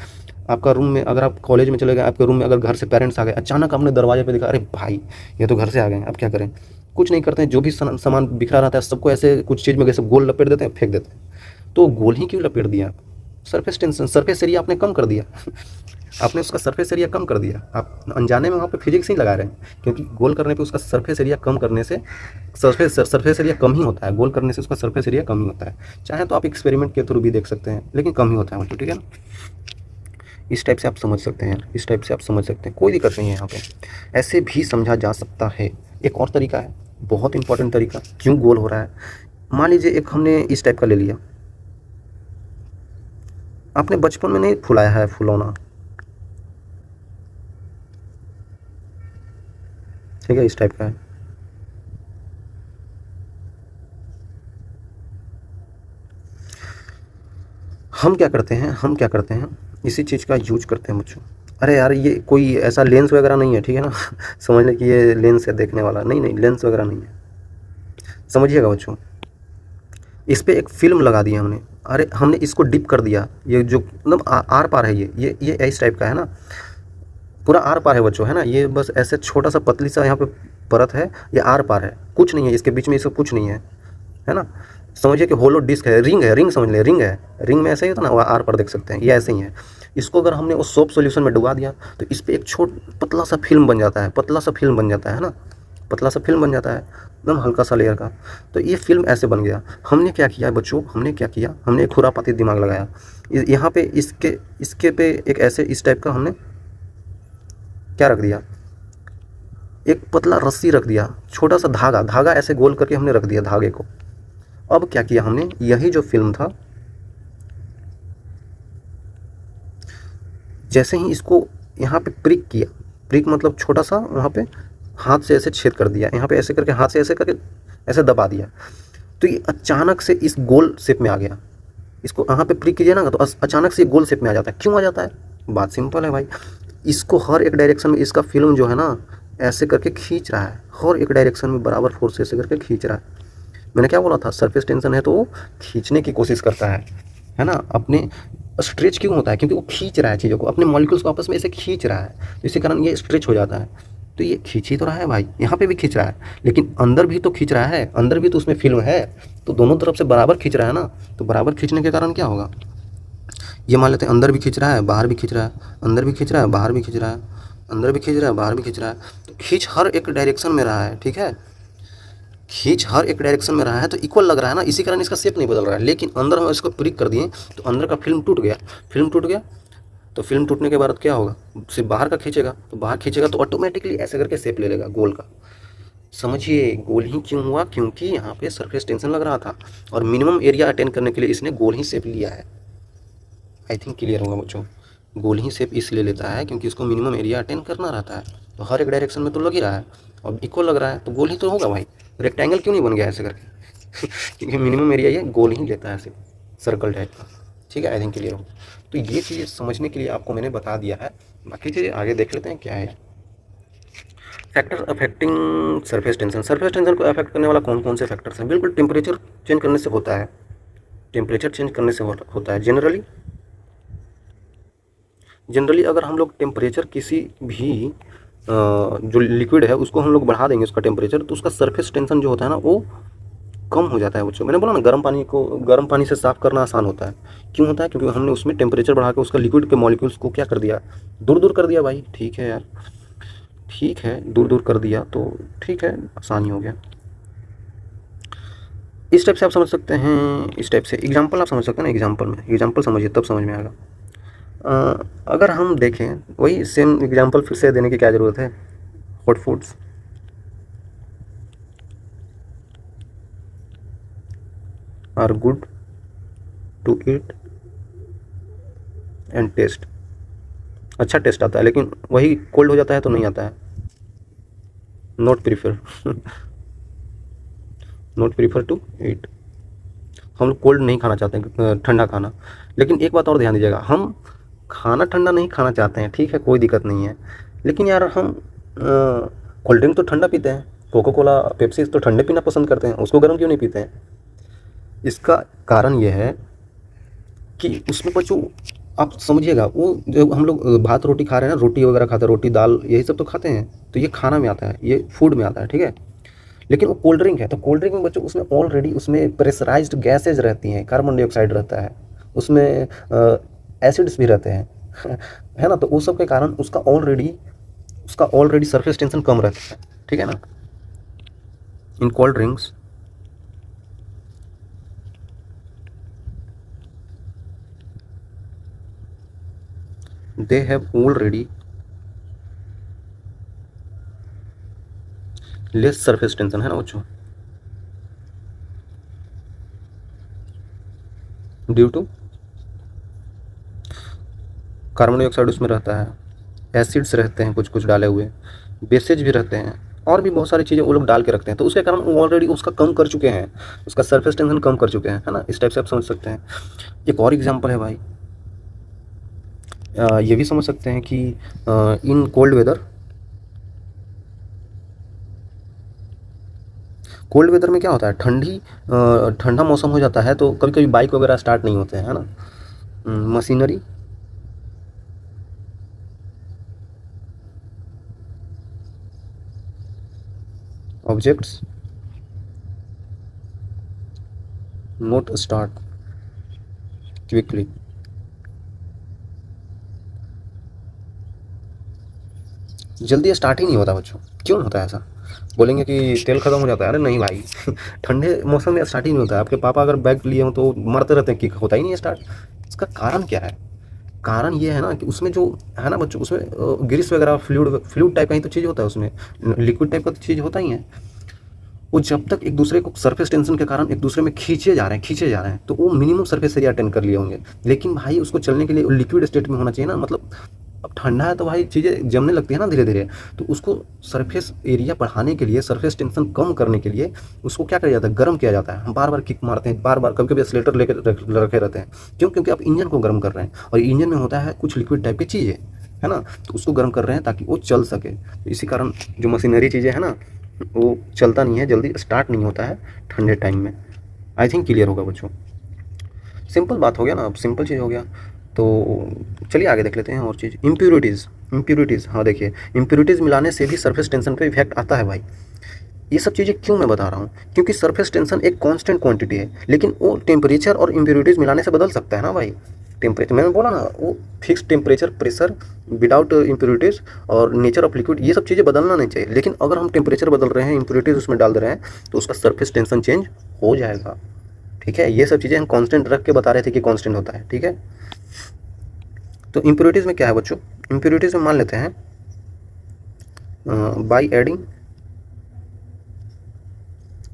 आपका रूम में अगर आप कॉलेज में चले गए, आपके रूम में अगर घर से पेरेंट्स आ गए, अचानक आपने दरवाजे पे देखा, अरे भाई ये तो घर से आ गए, अब क्या करें, कुछ नहीं करते हैं, जो भी सामान बिखरा रहता है सबको ऐसे कुछ चीज़ में कैसे गोल लपेट देते हैं, फेंक देते हैं। तो गोल ही क्यों लपेट दिया आप? सरफेस टेंशन, सरफेस एरिया आपने कम कर दिया आपने उसका सरफेस एरिया कम कर दिया, आप अनजाने में वहाँ पे फिजिक्स ही लगा रहे हैं, क्योंकि गोल करने पे उसका सरफेस एरिया कम करने से सरफेस एरिया कम ही होता है, गोल करने से उसका सरफेस एरिया कम ही होता है। चाहे तो आप एक्सपेरिमेंट के थ्रू भी देख सकते हैं, लेकिन कम ही होता है बच्चों, ठीक है ना। इस टाइप से आप समझ सकते हैं, इस टाइप से आप समझ सकते हैं, कोई दिक्कत नहीं है यहाँ पे, ऐसे भी समझा जा सकता है। एक और तरीका है, बहुत इंपॉर्टेंट तरीका, क्यों गोल हो रहा है। मान लीजिए एक हमने इस टाइप का ले लिया, आपने बचपन में नहीं फुलाया है फुलौना, ठीक है, इस टाइप का है। हम क्या करते हैं, इसी चीज़ का यूज करते हैं बच्चों। अरे यार ये कोई ऐसा लेंस वगैरह नहीं है, ठीक है ना समझ लें कि ये लेंस है देखने वाला, नहीं नहीं लेंस वगैरह नहीं है, समझिएगा बच्चों। इस पर एक फिल्म लगा दी हमने, अरे हमने इसको डिप कर दिया, ये जो मतलब आर पार है, ये इस टाइप का है ना, पूरा आर पार है बच्चों, है ना, ये बस ऐसे छोटा सा पतली सा यहाँ पे परत है, ये आर पार है, कुछ नहीं है इसके बीच में, इसका कुछ नहीं है ना। समझिए कि होलो डिस्क है, रिंग समझ ले, रिंग है, रिंग में ऐसे ही होता ना, वो आर पर देख सकते हैं, ये ऐसे ही है। इसको अगर हमने उस सोप सॉल्यूशन में डुबा दिया तो इस पर एक पतला सा फिल्म बन जाता है, पतला सा फिल्म बन जाता है ना, पतला सा फिल्म बन जाता है, एकदम हल्का सा लेयर का। तो ये फिल्म ऐसे बन गया। हमने क्या किया बच्चों, हमने एक खुरापाती दिमाग लगाया, यहाँ पे इसके पे एक ऐसे इस टाइप का हमने क्या रख दिया, एक पतला रस्सी रख दिया, छोटा सा धागा ऐसे गोल करके हमने रख दिया धागे को। अब क्या किया हमने, यही जो फिल्म था, जैसे ही इसको यहाँ पे प्रिक किया, प्रिक मतलब छोटा सा वहाँ पे हाथ से ऐसे छेद कर दिया, यहाँ पे ऐसे करके हाथ से ऐसे करके ऐसे दबा दिया, तो ये अचानक से इस गोल शेप में आ गया। इसको यहाँ पे प्रिक कीजिए ना तो अचानक से गोल शेप में आ जाता है। क्यों आ जाता है? बात सिंपल है भाई, इसको हर एक डायरेक्शन में इसका फिल्म जो है ना ऐसे करके खींच रहा है, हर एक डायरेक्शन में बराबर फोर्स ऐसे करके खींच रहा है। मैंने क्या बोला था, सरफेस टेंशन है तो वो खींचने की कोशिश करता है ना। अपने स्ट्रेच क्यों होता है? क्योंकि वो खींच रहा है चीज़ों को, अपने मॉलिक्यूल्स को आपस में ऐसे खींच रहा है, इसी कारण ये स्ट्रेच हो जाता है। तो ये खींच ही तो रहा है भाई, यहाँ पे भी खींच रहा है, लेकिन अंदर भी तो खींच रहा है, अंदर भी तो उसमें फिल्म है, तो दोनों तरफ से बराबर खींच रहा है ना। तो बराबर खींचने के कारण क्या होगा, ये मान लेते हैं अंदर भी खींच रहा है, बाहर भी खींच रहा है, अंदर भी खींच रहा है, बाहर भी खींच रहा है, अंदर भी खींच रहा है, बाहर भी खींच रहा है। तो खींच हर एक डायरेक्शन में रहा है, ठीक है, खींच हर एक डायरेक्शन में रहा है, तो इक्वल लग रहा है ना, इसी कारण इसका शेप नहीं बदल रहा है। लेकिन अंदर हम इसको प्रिक कर दिए तो अंदर का फिल्म टूट गया, तो फिल्म टूटने के बाद क्या होगा, सिर्फ बाहर का खींचेगा, तो बाहर खींचेगा तो ऑटोमेटिकली ऐसे करके शेप ले लेगा गोल का। समझिए गोल ही क्यों हुआ, क्योंकि यहाँ पे सरफेस टेंशन लग रहा था और मिनिमम एरिया अटेन करने के लिए इसने गोल ही शेप लिया है। आई थिंक क्लियर होगा बच्चों, गोल ही शेप इसलिए लेता है क्योंकि इसको मिनिमम एरिया अटेन करना रहता है, तो हर एक डायरेक्शन में तो लग ही रहा है और इक्वल लग रहा है, तो गोल ही तो होगा भाई। रेक्टेंगल क्यों नहीं बन गया ऐसे करके क्योंकि मिनिमम एरिया ये गोल ही लेता है सिर्फ, सर्कल टाइप का। ठीक है, आई थिंक क्लियर हो। तो ये चीज़ समझने के लिए आपको मैंने बता दिया है, बाकी चीज़ें आगे देख लेते हैं क्या है। Factor affecting surface tension, surface tension को अफेक्ट करने वाला कौन कौन से फैक्टर्स हैं? बिल्कुल टेम्परेचर चेंज करने से होता है, टेम्परेचर चेंज करने से होता है जनरली अगर हम लोग टेम्परेचर किसी भी जो लिक्विड है उसको हम लोग बढ़ा देंगे उसका टेम्परेचर, तो उसका सरफेस टेंशन जो होता है ना वो कम हो जाता है बच्चों। मैंने बोला ना गर्म पानी से साफ़ करना आसान होता है। क्यों होता है? क्योंकि हमने उसमें टेम्परेचर बढ़ा के उसका लिक्विड के मॉलिक्यूल्स को क्या कर दिया, दूर दूर कर दिया भाई। ठीक है यार, ठीक है, दूर दूर कर दिया तो ठीक है, आसानी हो गया। इस टाइप से आप समझ सकते हैं, इस टाइप से एग्जाम्पल आप समझ सकते हैं ना। एग्जाम्पल में, एग्जाम्पल समझिए तब समझ में आएगा। अगर हम देखें, वही सेम एग्जाम्पल फिर से देने की क्या ज़रूरत है। Hot foods are good to eat and taste, अच्छा टेस्ट आता है, लेकिन वही कोल्ड हो जाता है तो नहीं आता है। Not prefer not prefer to eat, हम लोग कोल्ड नहीं खाना चाहते हैं, ठंडा खाना। लेकिन एक बात और ध्यान दीजिएगा, हम खाना ठंडा नहीं खाना चाहते हैं, ठीक है, कोई दिक्कत नहीं है। लेकिन यार हम कोल्ड ड्रिंक तो ठंडा पीते हैं, कोको कोला पेप्सी तो ठंडे पीना पसंद करते हैं, उसको गर्म क्यों नहीं पीते हैं? इसका कारण ये है कि उसमें बच्चों आप समझिएगा, वो जब हम लोग भात रोटी खा रहे हैं ना, रोटी वगैरह खाते हैं, रोटी दाल यही सब तो खाते हैं, तो ये खाना में आता है, ये फूड में आता है, ठीक है। लेकिन वो कोल्ड ड्रिंक है, तो कोल्ड ड्रिंक में बच्चों उसमें ऑलरेडी उसमें प्रेशराइज्ड गैसेज रहती हैं, कार्बन डाइऑक्साइड रहता है, उसमें एसिड्स भी रहते हैं है ना। तो उस सब के कारण उसका ऑलरेडी सरफेस टेंशन कम रहता है, ठीक है ना। In cold drinks they have already less surface tension, है ना बच्चों, ड्यू टू कार्बन डाइऑक्साइड उसमें रहता है, एसिड्स रहते हैं कुछ कुछ डाले हुए, बेसेज भी रहते हैं, और भी बहुत सारी चीज़ें वो लोग डाल के रखते हैं, तो उसके कारण वो ऑलरेडी उसका कम कर चुके हैं, उसका सरफेस टेंशन कम कर चुके हैं, है ना। इस टाइप से आप समझ सकते हैं। एक और एग्जांपल है भाई, ये भी समझ सकते हैं कि इन कोल्ड वेदर में क्या होता है, ठंडा मौसम हो जाता है तो कभी कभी बाइक वगैरह स्टार्ट नहीं होते हैं, है ना। Machinery objects note start quickly, जल्दी स्टार्ट ही नहीं होता बच्चों। क्यों होता है ऐसा? बोलेंगे कि तेल खत्म हो जाता है, अरे नहीं भाई ठंडे मौसम में स्टार्ट ही नहीं होता है। आपके पापा अगर बाइक लिए हो तो मरते रहते हैं कि होता ही नहीं है स्टार्ट। इसका कारण क्या है? कारण ये है ना कि उसमें जो है ना बच्चों, उसमें ग्रीस वगैरह फ्लूइड फ्लूइड टाइप का ही तो चीज़ होता है, उसमें लिक्विड टाइप का तो चीज़ होता ही है। वो जब तक एक दूसरे को सरफेस टेंशन के कारण एक दूसरे में खींचे जा रहे हैं तो वो मिनिमम सरफेस एरिया अटेंड कर लिए होंगे। लेकिन भाई उसको चलने के लिए लिक्विड स्टेट में होना चाहिए ना, मतलब अब ठंडा है तो भाई चीज़ें जमने लगती है ना धीरे धीरे, तो उसको सरफेस एरिया बढ़ाने के लिए, सरफेस टेंशन कम करने के लिए उसको क्या किया जाता है, गर्म किया जाता है। हम बार बार किक मारते हैं, बार बार कभी कभी एक्सीलेटर लेकर रखे रहते हैं। क्यों? क्योंकि आप इंजन को गर्म कर रहे हैं, और इंजन में होता है कुछ लिक्विड टाइप की चीज़ें, है ना, तो उसको गर्म कर रहे हैं ताकि वो चल सके। तो इसी कारण जो मशीनरी चीज़ें हैं ना, वो चलता नहीं है, जल्दी स्टार्ट नहीं होता है ठंडे टाइम में। आई थिंक क्लियर होगा बच्चों। सिंपल बात हो गया ना, अब सिंपल चीज़ हो गया। तो चलिए आगे देख लेते हैं और चीज़। इम्प्यूरिटीज़, हाँ देखिए, इम्प्यूरिटीज़ मिलाने से भी सरफेस टेंशन पे इफेक्ट आता है भाई। ये सब चीज़ें क्यों मैं बता रहा हूँ? क्योंकि सरफेस टेंशन एक कांस्टेंट क्वांटिटी है, लेकिन वो टेम्परेचर और इम्प्यूरिटीज़ मिलाने से बदल सकता है ना भाई। टेम्परेचर मैंने बोला ना, वो fix temperature, pressure, without impurities और नेचर ऑफ लिक्विड, ये सब चीज़ें बदलना नहीं चाहिए। लेकिन अगर हम टेम्परेचर बदल रहे हैं, इम्प्यूरिटीज़ उसमें डाल दे रहे हैं, तो उसका सरफेस टेंशन चेंज हो जाएगा, ठीक है। ये सब चीज़ें हम कांस्टेंट रख के बता रहे थे कि कांस्टेंट होता है, ठीक है। तो इम्प्योरिटीज़ में क्या है बच्चों? इम्प्योरिटीज़ में मान लेते हैं by adding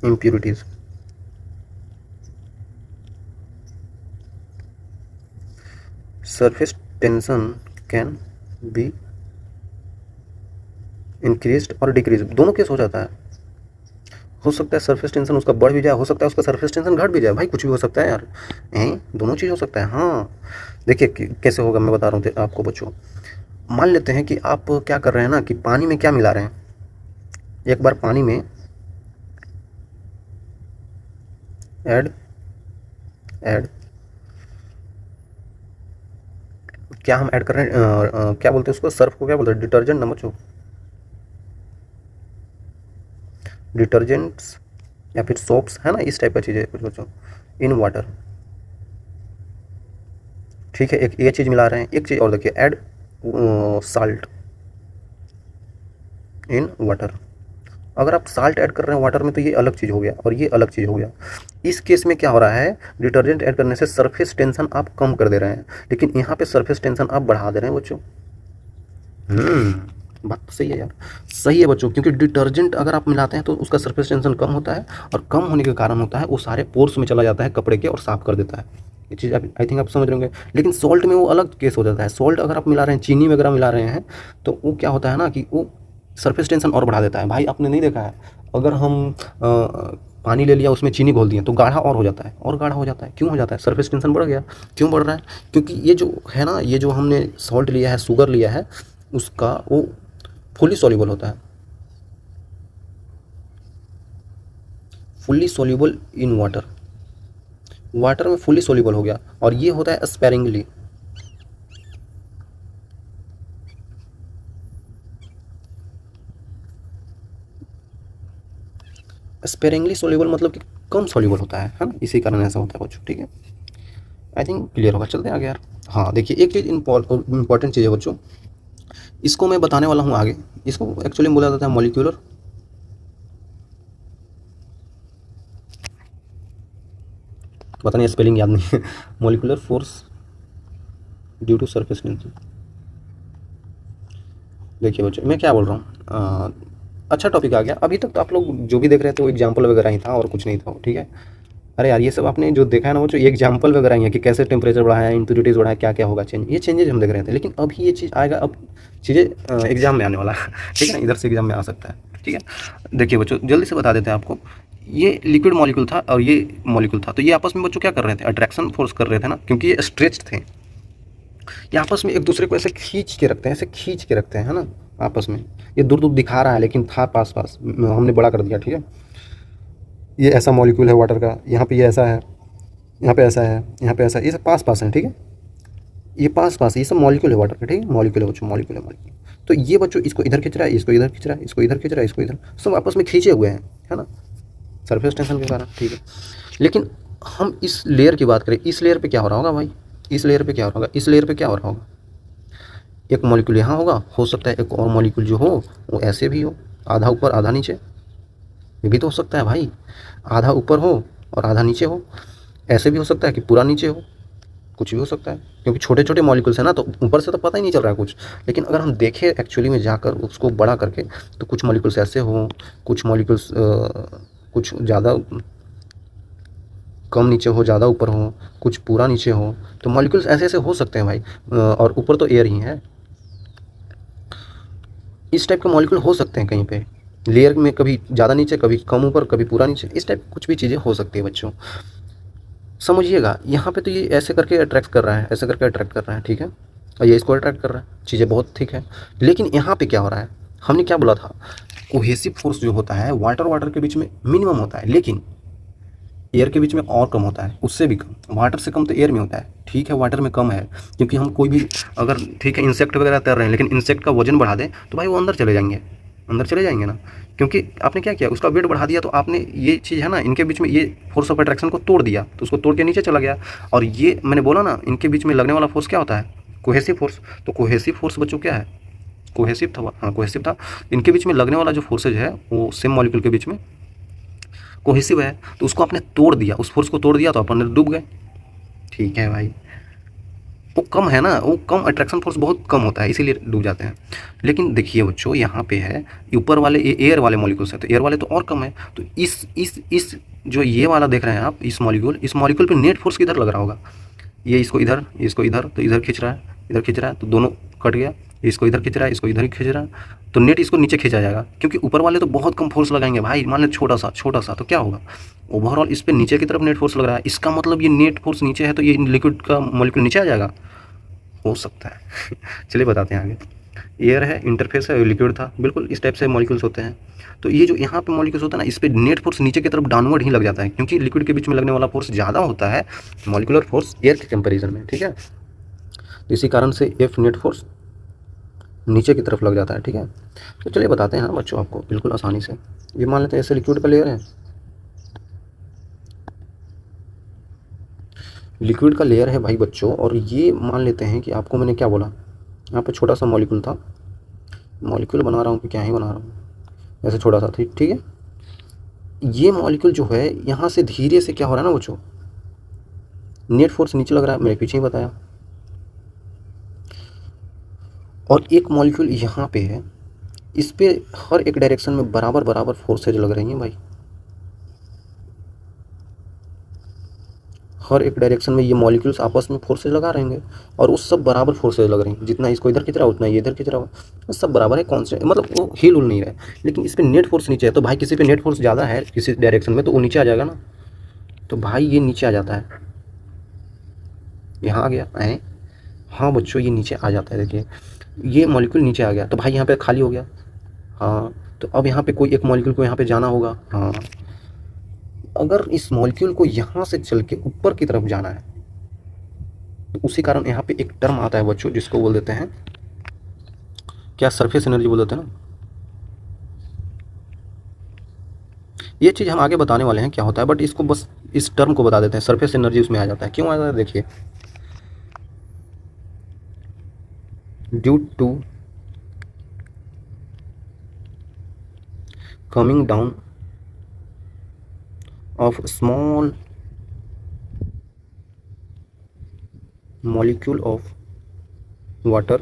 impurities, surface tension can be increased और डिक्रीज, दोनों केस हो जाता है। हो सकता है सरफेस टेंशन उसका बढ़ भी जाए, हो सकता है उसका सरफेस टेंशन घट भी जाए, भाई कुछ भी हो सकता है यार, दोनों चीज़ हो सकता है। हाँ देखिए कैसे होगा, मैं बता रहा हूँ आपको बच्चों। मान लेते हैं कि आप क्या कर रहे हैं ना, कि पानी में क्या मिला रहे हैं। एक बार पानी में ऐड क्या हम ऐड कर रहे हैं, क्या बोलते हैं उसको, सर्फ को क्या बोलते हैं, डिटर्जेंट ना बच्चों, डिटर्जेंट्स या फिर सोप्स, है ना, इस टाइप का चीज़ है कुछ बच्चों, इन वाटर। ठीक है, एक ये चीज़ मिला रहे हैं। एक चीज़ और देखिए, ऐड साल्ट इन वाटर। अगर आप साल्ट ऐड कर रहे हैं वाटर में तो ये अलग चीज़ हो गया और ये अलग चीज़ हो गया। इस केस में क्या हो रहा है, डिटर्जेंट ऐड करने से सरफेस टेंशन आप कम कर दे रहे हैं, लेकिन यहाँ पे सरफेस टेंशन आप बढ़ा दे रहे हैं बच्चों। बात तो सही है यार, सही है बच्चों, क्योंकि डिटर्जेंट अगर आप मिलाते हैं तो उसका सरफेस टेंशन कम होता है, और कम होने के कारण होता है वो सारे पोर्स में चला जाता है कपड़े के और साफ कर देता है। ये चीज़ आप आई थिंक आप समझ रहे होंगे। लेकिन सॉल्ट में वो अलग केस हो जाता है। सॉल्ट अगर आप मिला रहे हैं, चीनी वगैरह मिला रहे हैं, तो वो क्या होता है ना कि वो सरफेस टेंशन और बढ़ा देता है। भाई आपने नहीं देखा है, अगर हम पानी ले लिया, उसमें चीनी घोल दिए, तो गाढ़ा और हो जाता है, और गाढ़ा हो जाता है। क्यों हो जाता है? सरफेस टेंशन बढ़ गया। क्यों बढ़ रहा है? क्योंकि ये जो है ना, ये जो हमने सॉल्ट लिया है, शुगर लिया है, उसका वो फुली सॉल्युबल होता है, fully soluble in water. Water में फुली सॉल्युबल हो गया, और ये होता है स्पेरिंगली। स्पेरिंगली सॉल्युबल मतलब कि कम सॉल्युबल होता है ना, इसी कारण ऐसा होता है बच्चों। ठीक है, आई थिंक क्लियर होगा। चलते हैं आगे यार। हाँ देखिए, एक चीज़ इंपॉर्टेंट चीज़ है बच्चों, इसको मैं बताने वाला हूँ आगे। इसको एक्चुअली बोला जाता है मॉलिक्यूलर, पता नहीं स्पेलिंग याद नहीं है, molecular force due to surface tension. देखिए बच्चों, मैं क्या बोल रहा हूँ, अच्छा टॉपिक आ गया। अभी तक तो आप लोग जो भी देख रहे थे वो एग्जाम्पल वगैरह ही था और कुछ नहीं था, ठीक है। अरे यार, ये सब आपने जो देखा है ना वो, जो एग्जाम्पल वगैरह ही है कि कैसे टेम्परेचर बढ़ाया है, इम्प्यूरिटीज़ बढ़ाया, क्या क्या होगा चेंज, ये चेंजेज हम देख रहे थे। लेकिन अभी ये चीज़ आएगा, अब चीज़ें एग्जाम में आने वाला है, ठीक है ना, इधर से एग्जाम में आ सकता है, ठीक है। देखिए बच्चों, जल्दी से बता देते हैं आपको। ये लिक्विड मॉलिक्यूल था और ये मॉलिक्यूल था, तो ये आपस में बच्चों क्या कर रहे थे, अट्रैक्शन फोर्स कर रहे थे ना, क्योंकि ये स्ट्रेच्ड थे। ये आपस में एक दूसरे को ऐसे खींच के रखते हैं, ऐसे खींच के रखते हैं, है ना, आपस में। ये दूर दूर दिखा रहा है लेकिन था पास पास, हमने बड़ा कर दिया, ठीक है। ये ऐसा मॉलिक्यूल है वाटर का, यहाँ पे ये ऐसा है, यहाँ पे ऐसा है, यहाँ पे ऐसा है, ये सब पास पास है, ठीक है। ये पास पास, ये सब मॉलिक्यूल है वाटर का, ठीक है। मॉलिक्यूल है बच्चों, मॉलिक्यूल है, मॉलिक्यूल। तो ये बच्चों इसको इधर खींच रहा है, इसको इधर खींच रहा है, इसको इधर खींच रहा है, इसको इधर, सब आपस में खींचे हुए हैं, है ना, सरफेस टेंशन के कारण, ठीक है। लेकिन हम इस लेयर की बात करें, इस लेयर पे क्या हो रहा होगा भाई, इस लेयर पे क्या हो रहा होगा, इस लेयर पे क्या हो रहा होगा, एक मॉलिक्यूल यहाँ होगा, हो सकता है एक और मॉलिक्यूल जो हो वो ऐसे भी हो, आधा ऊपर आधा नीचे, ये भी तो हो सकता है भाई, आधा ऊपर हो और आधा नीचे हो। ऐसे भी हो सकता है कि पूरा नीचे हो, कुछ भी हो सकता है, क्योंकि छोटे छोटे मॉलिक्यूल्स है ना, तो ऊपर से तो पता ही नहीं चल रहा है कुछ। लेकिन अगर हम देखें एक्चुअली में जाकर उसको बड़ा करके, तो कुछ मॉलिक्यूल्स ऐसे हो, कुछ मॉलिक्यूल्स कुछ ज़्यादा कम नीचे हो, ज़्यादा ऊपर हो, कुछ पूरा नीचे हो। तो मॉलिक्यूल्स ऐसे ऐसे हो सकते हैं भाई, और ऊपर तो एयर ही है। इस टाइप के मॉलिक्यूल हो सकते हैं कहीं पे लेयर में, कभी ज़्यादा नीचे, कभी कम ऊपर, कभी पूरा नीचे, इस टाइप कुछ भी चीज़ें हो सकती है बच्चों। समझिएगा, यहाँ पे तो ये ऐसे करके अट्रैक्ट कर रहा है, ऐसे करके अट्रैक्ट कर रहा है, ठीक है, और ये इसको अट्रैक्ट कर रहा है, चीज़ें बहुत ठीक है। लेकिन यहाँ पे क्या हो रहा है, हमने क्या बोला था, कोहेसिव फोर्स जो होता है वाटर वाटर के बीच में मिनिमम होता है, लेकिन एयर के बीच में और कम होता है, उससे भी कम। वाटर से कम तो एयर में होता है, ठीक है, वाटर में कम है, क्योंकि हम कोई भी अगर, ठीक है, इंसेक्ट वगैरह तैर रहे हैं, लेकिन इंसेक्ट का वजन बढ़ा दें तो भाई वो अंदर चले जाएंगे, अंदर चले जाएंगे ना, क्योंकि आपने क्या किया, उसका वेट बढ़ा दिया, तो आपने ये चीज़ है ना, इनके बीच में ये फोर्स ऑफ अट्रैक्शन को तोड़ दिया, तो उसको तोड़ के नीचे चला गया। और ये मैंने बोला ना, इनके बीच में लगने वाला फोर्स क्या होता है, कोहेसिव फोर्स। तो कोहेसिव फोर्स बच्चों क्या है, कोहेसिव था, हाँ कोहेसिव था। इनके बीच में लगने वाला जो फोर्सेज है वो सेम मॉलिक्यूल के बीच में कोहेसिव है, तो उसको आपने तोड़ दिया, उस फोर्स को तोड़ दिया, तो अपन डूब गए, ठीक है भाई। वो कम है ना, वो कम, अट्रैक्शन फोर्स बहुत कम होता है, इसीलिए डूब जाते हैं। लेकिन देखिए बच्चों, यहाँ पे है ऊपर वाले ये एयर वाले मॉलिक्यूल्स हैं, तो एयर वाले तो और कम है। तो इस जो ये वाला देख रहे हैं आप, इस मॉलिक्यूल पे नेट फोर्स किधर लग रहा होगा, ये इसको इधर, इसको इधर, तो इधर खींच रहा है, इधर खींच रहा है, तो दोनों कट गया, इसको इधर खींच रहा है, इसको इधर ही खींच रहा है, तो नेट इसको नीचे खींचा जाएगा, क्योंकि ऊपर वाले तो बहुत कम फोर्स लगाएंगे भाई, मान लें छोटा सा, तो क्या होगा, ओवरऑल इस पर नीचे की तरफ नेट फोर्स लग रहा है, इसका मतलब ये नेट फोर्स नीचे है, तो ये लिक्विड का मॉलिक्यूल नीचे आ जाएगा, हो सकता है। चलिए बताते हैं आगे। एयर है, इंटरफेस है, लिक्विड था, बिल्कुल इस टाइप से मॉलिक्यूल्स होते हैं। तो ये जो यहाँ पे मॉलिक्यूल्स होता है ना, इस पे नेट फोर्स नीचे की तरफ डाउनवर्ड ही लग जाता है, क्योंकि लिक्विड के बीच में लगने वाला फोर्स ज़्यादा होता है मॉलिक्यूलर फोर्स एयर के कंपैरिजन में, ठीक है। तो इसी कारण से एफ नेट फोर्स नीचे की तरफ लग जाता है, ठीक है। तो चलिए बताते हैं हाँ बच्चों आपको बिल्कुल आसानी से। ये मान लेते हैं ऐसे लिक्विड का लेयर है, लिक्विड का लेयर है भाई बच्चों, और ये मान लेते हैं कि आपको मैंने क्या बोला, यहाँ पे छोटा सा मॉलिक्यूल था, मॉलिक्यूल बना रहा हूँ कि क्या ही बना रहा हूँ, ऐसे छोटा सा थी, ठीक है। ये मॉलिक्यूल जो है यहाँ से धीरे से क्या हो रहा है ना बच्चों, नेट फोर्स नीचे लग रहा है, मैंने पीछे ही बताया, और एक मॉलिक्यूल यहाँ पे है, इस पे हर एक डायरेक्शन में बराबर बराबर फोर्सेज लग रही हैं भाई, हर एक डायरेक्शन में ये मॉलिक्यूल्स आपस में फोर्सेज लगा रहेंगे, और वो सब बराबर फोर्सेज लग रही हैं, जितना इसको इधर खींच रहा है उतना ये इधर खींच रहा है, सब बराबर है, कॉन्स्टेंट, मतलब वो हिल उल नहीं रहा है। लेकिन इस पर नेट फोर्स नीचे है, तो भाई किसी पे नेट फोर्स ज़्यादा है किसी डायरेक्शन में तो वो नीचे आ जाएगा ना, तो भाई ये नीचे आ जाता है, यहाँ आ गया है, हाँ बच्चों ये नीचे आ जाता है, देखिए ये मॉलिक्यूल नीचे आ गया, तो भाई यहाँ पे खाली हो गया, हाँ तो अब यहाँ पे कोई एक मॉलिक्यूल को यहाँ पे जाना होगा, हाँ अगर इस मॉलिक्यूल को यहाँ से चल के ऊपर की तरफ जाना है, तो उसी कारण यहाँ पे एक टर्म आता है बच्चों जिसको बोल देते हैं क्या, सरफेस एनर्जी बोल देते हैं ना। ये चीज़ हम आगे बताने वाले हैं क्या होता है, बट इसको बस इस टर्म को बता देते हैं, सरफेस एनर्जी उसमें आ जाता है, क्यों आ जाता है देखिए, due to coming down of small molecule of water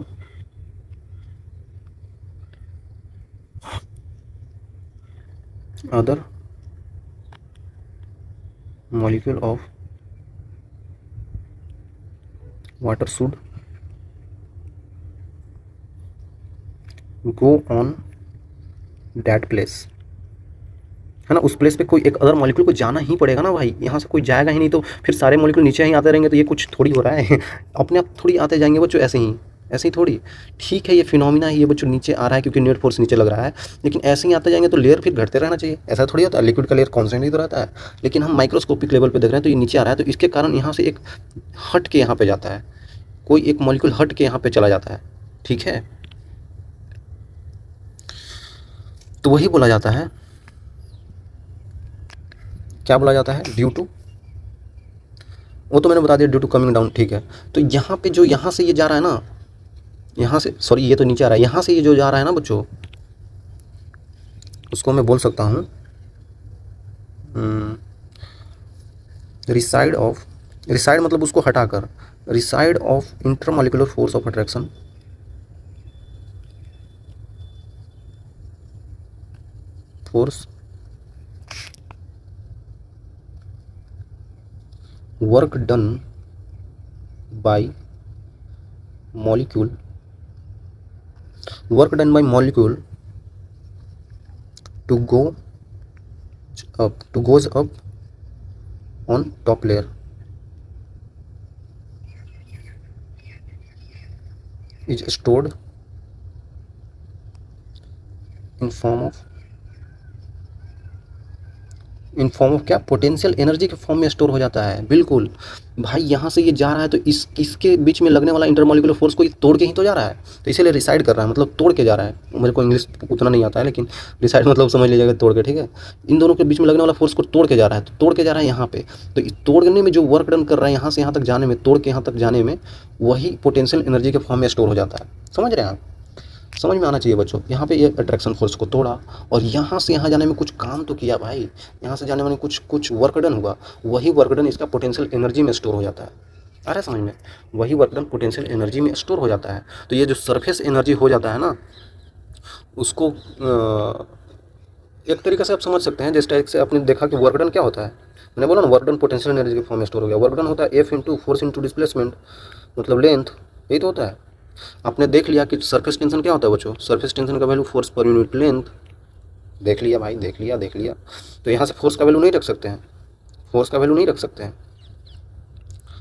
other molecule of water should go on that place, है ना, उस प्लेस पे कोई एक अदर मॉलिक्यूल को जाना ही पड़ेगा ना भाई, यहाँ से कोई जाएगा ही नहीं, तो फिर सारे मॉलिक्यूल नीचे ही आते रहेंगे, तो ये कुछ थोड़ी हो रहा है अपने आप थोड़ी आते जाएंगे बच्चों, ऐसे ही थोड़ी, ठीक है ये फिनोमिना है, ये बच्चों नीचे आ रहा है क्योंकि नेट फोर्स नीचे लग रहा है, लेकिन ऐसे ही आते जाएंगे तो लेयर फिर घटते रहना चाहिए, ऐसा थोड़ी होता है, लिक्विड का लेयर कॉन्स्टेंट ही तो रहता है, लेकिन हम माइक्रोस्कोपिक लेवल पर देख रहे हैं तो ये नीचे आ रहा है, तो इसके कारण यहाँ से एक हट के यहाँ पर जाता है, कोई एक मॉलिक्यूल हट के यहाँ पर चला जाता है, ठीक है, तो वही बोला जाता है, क्या बोला जाता है, ड्यू टू, वो तो मैंने बता दिया ड्यू टू कमिंग डाउन, ठीक है। तो यहाँ पे जो यहाँ से ये जा रहा है ना, यहाँ से सॉरी ये तो नीचे आ रहा है, यहाँ से ये जो जा रहा है ना बच्चों, उसको मैं बोल सकता हूँ रिसाइड ऑफ, रिसाइड मतलब उसको हटाकर, reside of intermolecular force of attraction, force work done by molecule, work done by molecule to go up, to goes up on top layer is stored in form of, in form of क्या, potential energy के form में store हो जाता है, बिल्कुल भाई, यहाँ से ये जा रहा है तो इसके बीच में लगने वाला इंटरमॉलिक्यूलर फोर्स को ये तोड़ के ही तो जा रहा है, तो इसीलिए रिसाइड कर रहा है, मतलब तोड़ के जा रहा है, मेरे को इंग्लिश उतना नहीं आता है, लेकिन रिसाइड मतलब समझ लीजिएगा तोड़ के, ठीक है, इन दोनों के बीच में लगने वाला फोर्स को तोड़ के जा रहा है, तो तोड़ के जा रहा है यहाँ पे, तो तोड़ने में जो वर्क डन कर रहा है यहाँ से यहाँ तक जाने में, तोड़ के यहाँ तक जाने में, वही पोटेंशियल एनर्जी के फॉर्म में स्टोर हो जाता है, समझ रहे हैं आप, समझ में आना चाहिए बच्चों, यहाँ पे ये अट्रैक्शन फोर्स को तोड़ा और यहाँ से यहाँ जाने में कुछ काम तो किया भाई, यहाँ से जाने में कुछ वर्क डन हुआ, वही वर्क डन इसका पोटेंशियल एनर्जी में स्टोर हो जाता है, आ रहा है समझ में, वही वर्क डन पोटेंशियल एनर्जी में स्टोर हो जाता है, तो ये जो सरफेस एनर्जी हो जाता है ना, उसको एक तरीके से आप समझ सकते हैं, जिस टाइप से आपने देखा कि वर्क डन क्या होता है, मैंने बोला ना वर्क डन पोटेंशियल एनर्जी के फॉर्म में स्टोर हो गया, वर्क डन होता है F into force into displacement, मतलब लेंथ, यही तो होता है। आपने देख लिया कि सरफेस टेंशन क्या होता है बच्चों, सरफेस टेंशन का value force per unit length, देख लिया भाई, देख लिया, तो यहाँ से फोर्स का वैल्यू नहीं रख सकते हैं, फोर्स का वैल्यू नहीं रख सकते हैं,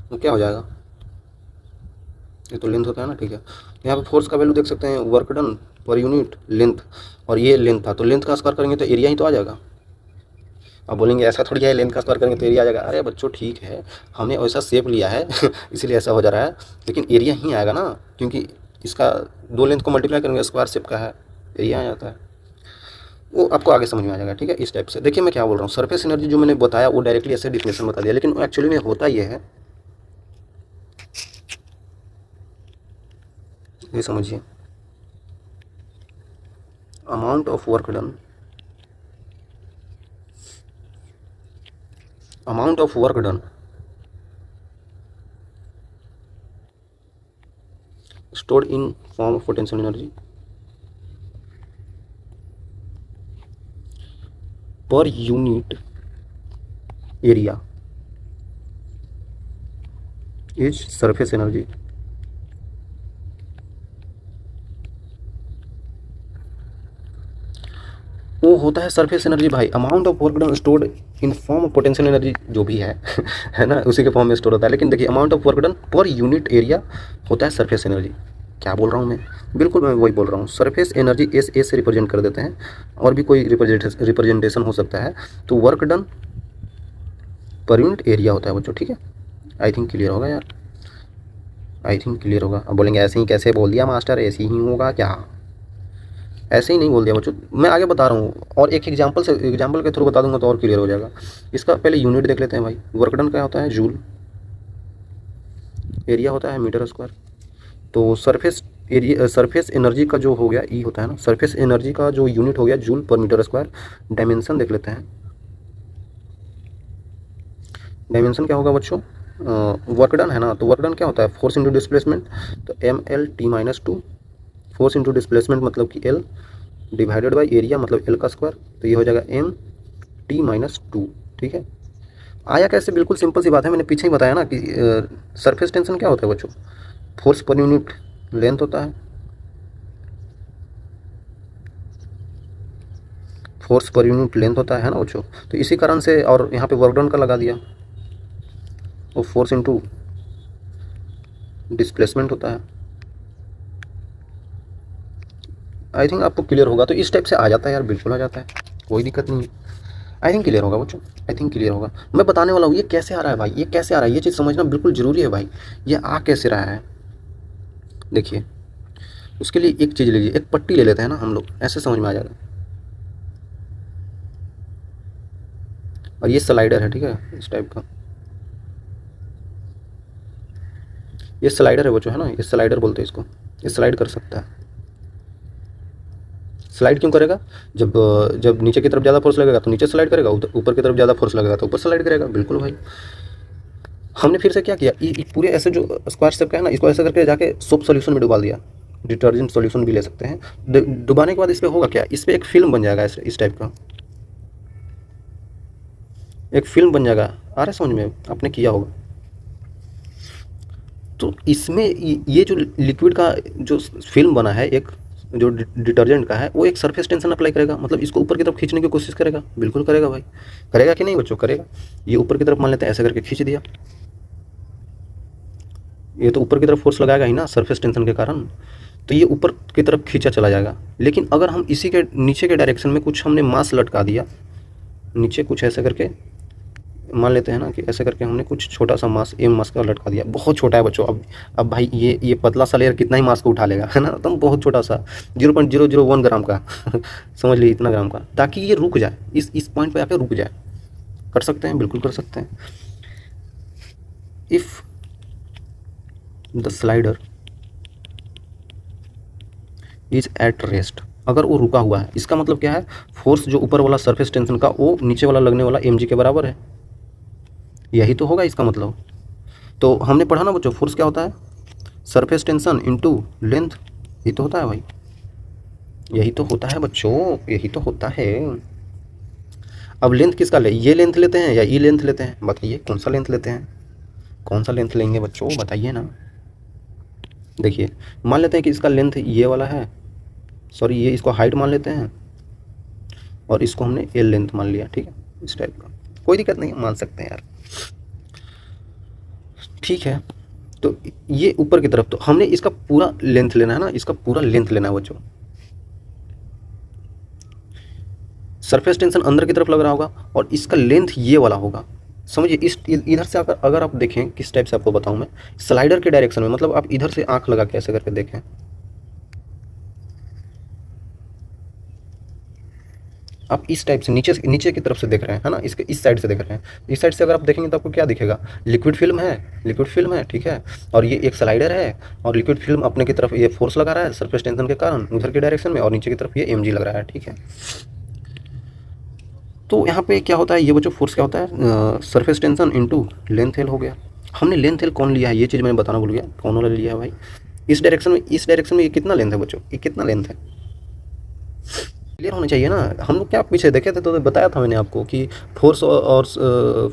तो क्या हो जाएगा, ये तो लेंथ होता है ना, ठीक है, यहाँ पे फोर्स का वैल्यू देख सकते हैं, वर्क डन पर यूनिट लेंथ, और ये लेंथ था, तो लेंथ का स्क्वायर करेंगे तो एरिया ही तो आ जाएगा। अब बोलेंगे ऐसा थोड़ी है, लेंथ का स्क्वायर करेंगे तो एरिया आ जाएगा, अरे बच्चों ठीक है, हमने वैसा शेप लिया है इसीलिए ऐसा हो जा रहा है, लेकिन एरिया ही आएगा ना, क्योंकि इसका दो लेंथ को मल्टीप्लाई करेंगे, स्क्वायर शेप का है, एरिया आ जाता है। वो आपको आगे समझ में आ जाएगा, ठीक है। इस टाइप से देखिए मैं क्या बोल रहा हूँ, सरफेस एनर्जी जो मैंने बताया वो डायरेक्टली ऐसे डिफिनेशन बता दिया, लेकिन एक्चुअली में होता ये है, ये समझिए, amount of work done, amount of work done stored in form of potential energy per unit area is surface energy। वो होता है सरफेस एनर्जी भाई, amount of work done stored in form of potential energy जो भी है है ना, उसी के फॉर्म में स्टोर होता है। लेकिन देखिए amount of work done per unit area होता है सरफेस एनर्जी। क्या बोल रहा हूँ मैं, बिल्कुल मैं वही बोल रहा हूँ, सरफेस एनर्जी एस ए से रिप्रेजेंट कर देते हैं, और भी कोई रिप्रेजेंटेशन हो सकता है। तो work done per unit area होता है बच्चों, ठीक है। आई थिंक क्लियर होगा यार, आई थिंक क्लियर होगा। अब बोलेंगे ऐसे ही कैसे बोल दिया मास्टर, ऐसे ही होगा क्या, ऐसे ही नहीं बोल दिया बच्चों, मैं आगे बता रहा हूँ, और एक एग्जाम्पल के थ्रू बता दूंगा तो और क्लियर हो जाएगा। इसका पहले यूनिट देख लेते हैं भाई। वर्क डन क्या होता है, जूल, एरिया होता है मीटर स्क्वायर। तो सरफेस एनर्जी का जो हो गया ई होता है ना, सरफेस एनर्जी का जो यूनिट हो गया जूल पर मीटर स्क्वायर। डायमेंशन देख लेते हैं, डायमेंशन क्या होगा बच्चों, वर्क डन है ना, तो वर्क डन क्या होता है, फोर्स इंटू डिस्प्लेसमेंट, तो mL/T-2, फोर्स इंटू डिस्प्लेसमेंट मतलब कि L डिवाइडेड बाई एरिया मतलब L का स्क्वायर, तो ये हो जाएगा M/T-2, ठीक है। आया कैसे, बिल्कुल सिंपल सी बात है, मैंने पीछे ही बताया ना कि सरफेस टेंशन क्या होता है बच्चों, फोर्स पर यूनिट लेंथ होता है, फोर्स पर यूनिट लेंथ होता है ना बच्चों। तो इसी कारण से, और यहाँ पे वर्क डन का लगा दिया, वो फोर्स इंटू डिस्प्लेसमेंट होता है। आई थिंक आपको क्लियर होगा, तो इस टाइप से आ जाता है यार, बिल्कुल आ जाता है, कोई दिक्कत नहीं है। आई थिंक क्लियर होगा बच्चों, आई थिंक क्लियर होगा। मैं बताने वाला हूँ ये कैसे आ रहा है भाई, ये कैसे आ रहा है, ये चीज़ समझना बिल्कुल ज़रूरी है भाई। ये आ कैसे रहा है देखिए, उसके लिए एक चीज़ लीजिए, एक पट्टी ले लेते हैं ना हम लोग, ऐसे समझ में आ जाएगा। और ये स्लाइडर है, ठीक है, इस टाइप का, ये स्लाइडर है बच्चों, है ना, ये स्लाइडर बोलते हैं इसको, ये स्लाइड कर सकता है। स्लाइड क्यों करेगा, जब जब नीचे की तरफ ज़्यादा फोर्स लगेगा तो नीचे स्लाइड करेगा, ऊपर की तरफ ज़्यादा फोर्स लगेगा तो ऊपर स्लाइड करेगा, बिल्कुल भाई। हमने फिर से क्या किया, ये पूरे ऐसे जो स्क्वायर शेप का है ना, इसको ऐसे करके जाके सोप सॉल्यूशन में डुबा दिया, डिटर्जेंट सॉल्यूशन भी ले सकते हैं। डुबाने के बाद इस पर होगा क्या, इस पर एक फिल्म बन जाएगा, इस टाइप का एक फिल्म बन जाएगा। आ रहा है समझ में, आपने किया होगा। तो इसमें ये जो लिक्विड का जो फिल्म बना है, एक जो डिटर्जेंट का है, वो एक सरफेस टेंशन अप्लाई करेगा, मतलब इसको ऊपर की तरफ खींचने की कोशिश करेगा, बिल्कुल करेगा भाई, करेगा कि नहीं बच्चों, करेगा। ये ऊपर की तरफ मान लेते हैं, ऐसे करके खींच दिया, ये तो ऊपर की तरफ फोर्स लगाएगा ही ना सरफेस टेंशन के कारण, तो ये ऊपर की तरफ खींचा चला जाएगा। लेकिन अगर हम इसी के नीचे के डायरेक्शन में कुछ हमने मास लटका दिया, नीचे कुछ ऐसे करके मान लेते हैं ना, कि ऐसे करके हमने कुछ छोटा सा मास मास का लटका दिया, बहुत छोटा है बच्चों। अब भाई ये पतला सा लेयर कितना ही मास को उठा लेगा, है ना, एकदम बहुत छोटा सा 0.001 ग्राम का समझ लीजिए, इतना ग्राम का, ताकि ये रुक जाए, इस पॉइंट पे आके रुक जाए। कर सकते हैं, बिल्कुल कर सकते हैं। If the slider is at rest, अगर वो रुका हुआ है, इसका मतलब क्या है, फोर्स जो ऊपर वाला सरफेस टेंशन का वो नीचे वाला लगने वाला mg के बराबर है, यही तो होगा इसका मतलब। तो हमने पढ़ा ना बच्चों, फोर्स क्या होता है, सरफेस टेंशन इनटू लेंथ, यही तो होता है भाई, यही तो होता है बच्चों, यही तो होता है। अब लेंथ किसका ले, ये लेंथ लेते हैं या ये लेंथ लेते हैं, बताइए कौन सा लेंथ लेते हैं, कौन सा लेंथ लेंगे बच्चों, बताइए ना। देखिए मान लेते हैं कि इसका लेंथ ये वाला है, सॉरी ये इसको हाइट मान लेते हैं, और इसको हमने एल लेंथ मान लिया, ठीक है, इस टाइप का, कोई दिक्कत नहीं, मान सकते हैं यार, ठीक है। तो ये ऊपर की तरफ, तो हमने इसका पूरा लेंथ लेना है ना, इसका पूरा लेंथ लेना है बच्चों। सरफेस टेंशन अंदर की तरफ लग रहा होगा, और इसका लेंथ ये वाला होगा, समझिए इस इधर से अगर अगर आप देखें किस टाइप से आपको बताऊं मैं, स्लाइडर के डायरेक्शन में, मतलब आप इधर से आंख लगा के ऐसे करके देखें, आप इस टाइप से नीचे की तरफ से देख रहे हैं, है ना, इसके इस साइड से देख रहे हैं। इस साइड से अगर आप देखेंगे तो आपको क्या दिखेगा, लिक्विड फिल्म है, लिक्विड फिल्म है, ठीक है, और ये एक स्लाइडर है, और लिक्विड फिल्म अपने की तरफ ये फोर्स लगा रहा है सरफेस टेंशन के कारण उधर के डायरेक्शन में, और नीचे की तरफ ये mg लग रहा है, ठीक है। तो यहाँ पे क्या होता है, ये वो जो फोर्स क्या होता है, surface tension into length L हो गया। हमने लेंथ एल कौन लिया है, ये चीज़ मैंने बताना भूल गया, कौन वाला लिया है भाई, इस डायरेक्शन में ये कितना लेंथ है बच्चों, ये कितना लेंथ है, क्लियर होना चाहिए ना। हम लोग क्या पीछे देखे थे तो बताया था मैंने आपको कि फोर्स और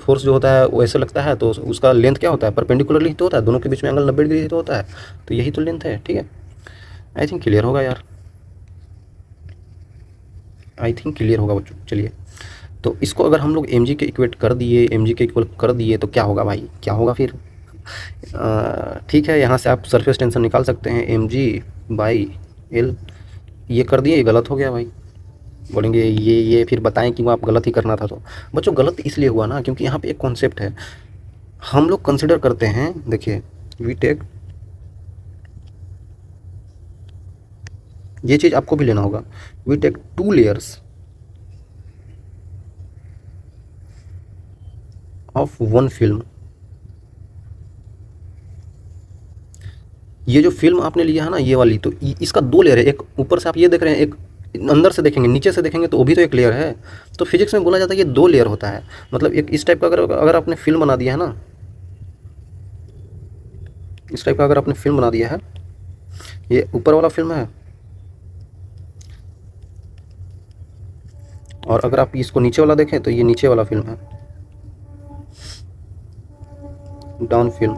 फोर्स जो होता है वो ऐसे लगता है तो उसका लेंथ क्या होता है, परपेंडिकुलरली तो होता है, दोनों के बीच में एंगल 90 डिग्री तो होता है, तो यही तो लेंथ है, ठीक है। आई थिंक क्लियर होगा यार, आई थिंक क्लियर होगा बच्चों। चलिए, तो इसको अगर हम लोग mg के इक्वेट कर दिए, mg के इक्वल कर दिए तो क्या होगा भाई, क्या होगा फिर, ठीक है, यहाँ से आप सरफेस टेंशन निकाल सकते हैं mg/l, ये कर दिए, ये गलत हो गया भाई। बोलेंगे ये फिर बताएं कि वो आप गलत ही करना था, तो बच्चों गलत इसलिए हुआ ना क्योंकि यहाँ पे एक कॉन्सेप्ट है, हम लोग कंसिडर करते हैं, देखिए वी टेक, ये चीज़ आपको भी लेना होगा, we take 2 layers of 1 film. ये जो फिल्म आपने लिया है ना ये वाली, तो इसका 2 लेयर है, एक ऊपर से आप ये देख रहे हैं, एक अंदर से देखेंगे, नीचे से देखेंगे तो वो भी तो एक लेयर है। तो फिजिक्स में बोला जाता है ये 2 लेयर होता है, मतलब एक इस टाइप का अगर अगर आपने फिल्म बना दिया है ना, इस टाइप का अगर आपने फिल्म बना दिया है, ये ऊपर वाला फिल्म है, और अगर आप इसको नीचे वाला देखें तो ये नीचे वाला फिल्म है, down film.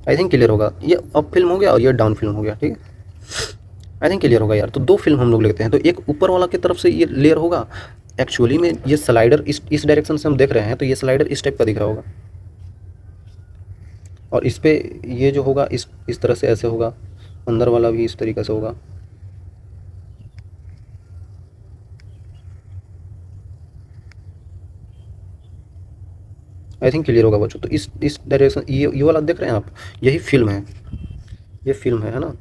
I think clear होगा, ये अप फिल्म हो गया और ये डाउन फिल्म हो गया, ठीक है। आई थिंक क्लियर होगा यार। तो 2 फिल्म हम लोग लेते हैं, तो एक ऊपर वाला की तरफ से ये लेयर होगा, एक्चुअली में ये स्लाइडर इस डायरेक्शन से हम देख रहे हैं तो ये स्लाइडर इस टाइप का दिख रहा होगा, और इस पे ये जो होगा इस तरह से ऐसे होगा, अंदर वाला भी इस तरीके से होगा। आई थिंक क्लियर होगा बच्चों। तो इस डायरेक्शन ये वाला देख रहे हैं आप, यही फिल्म है, ये फिल्म है ना।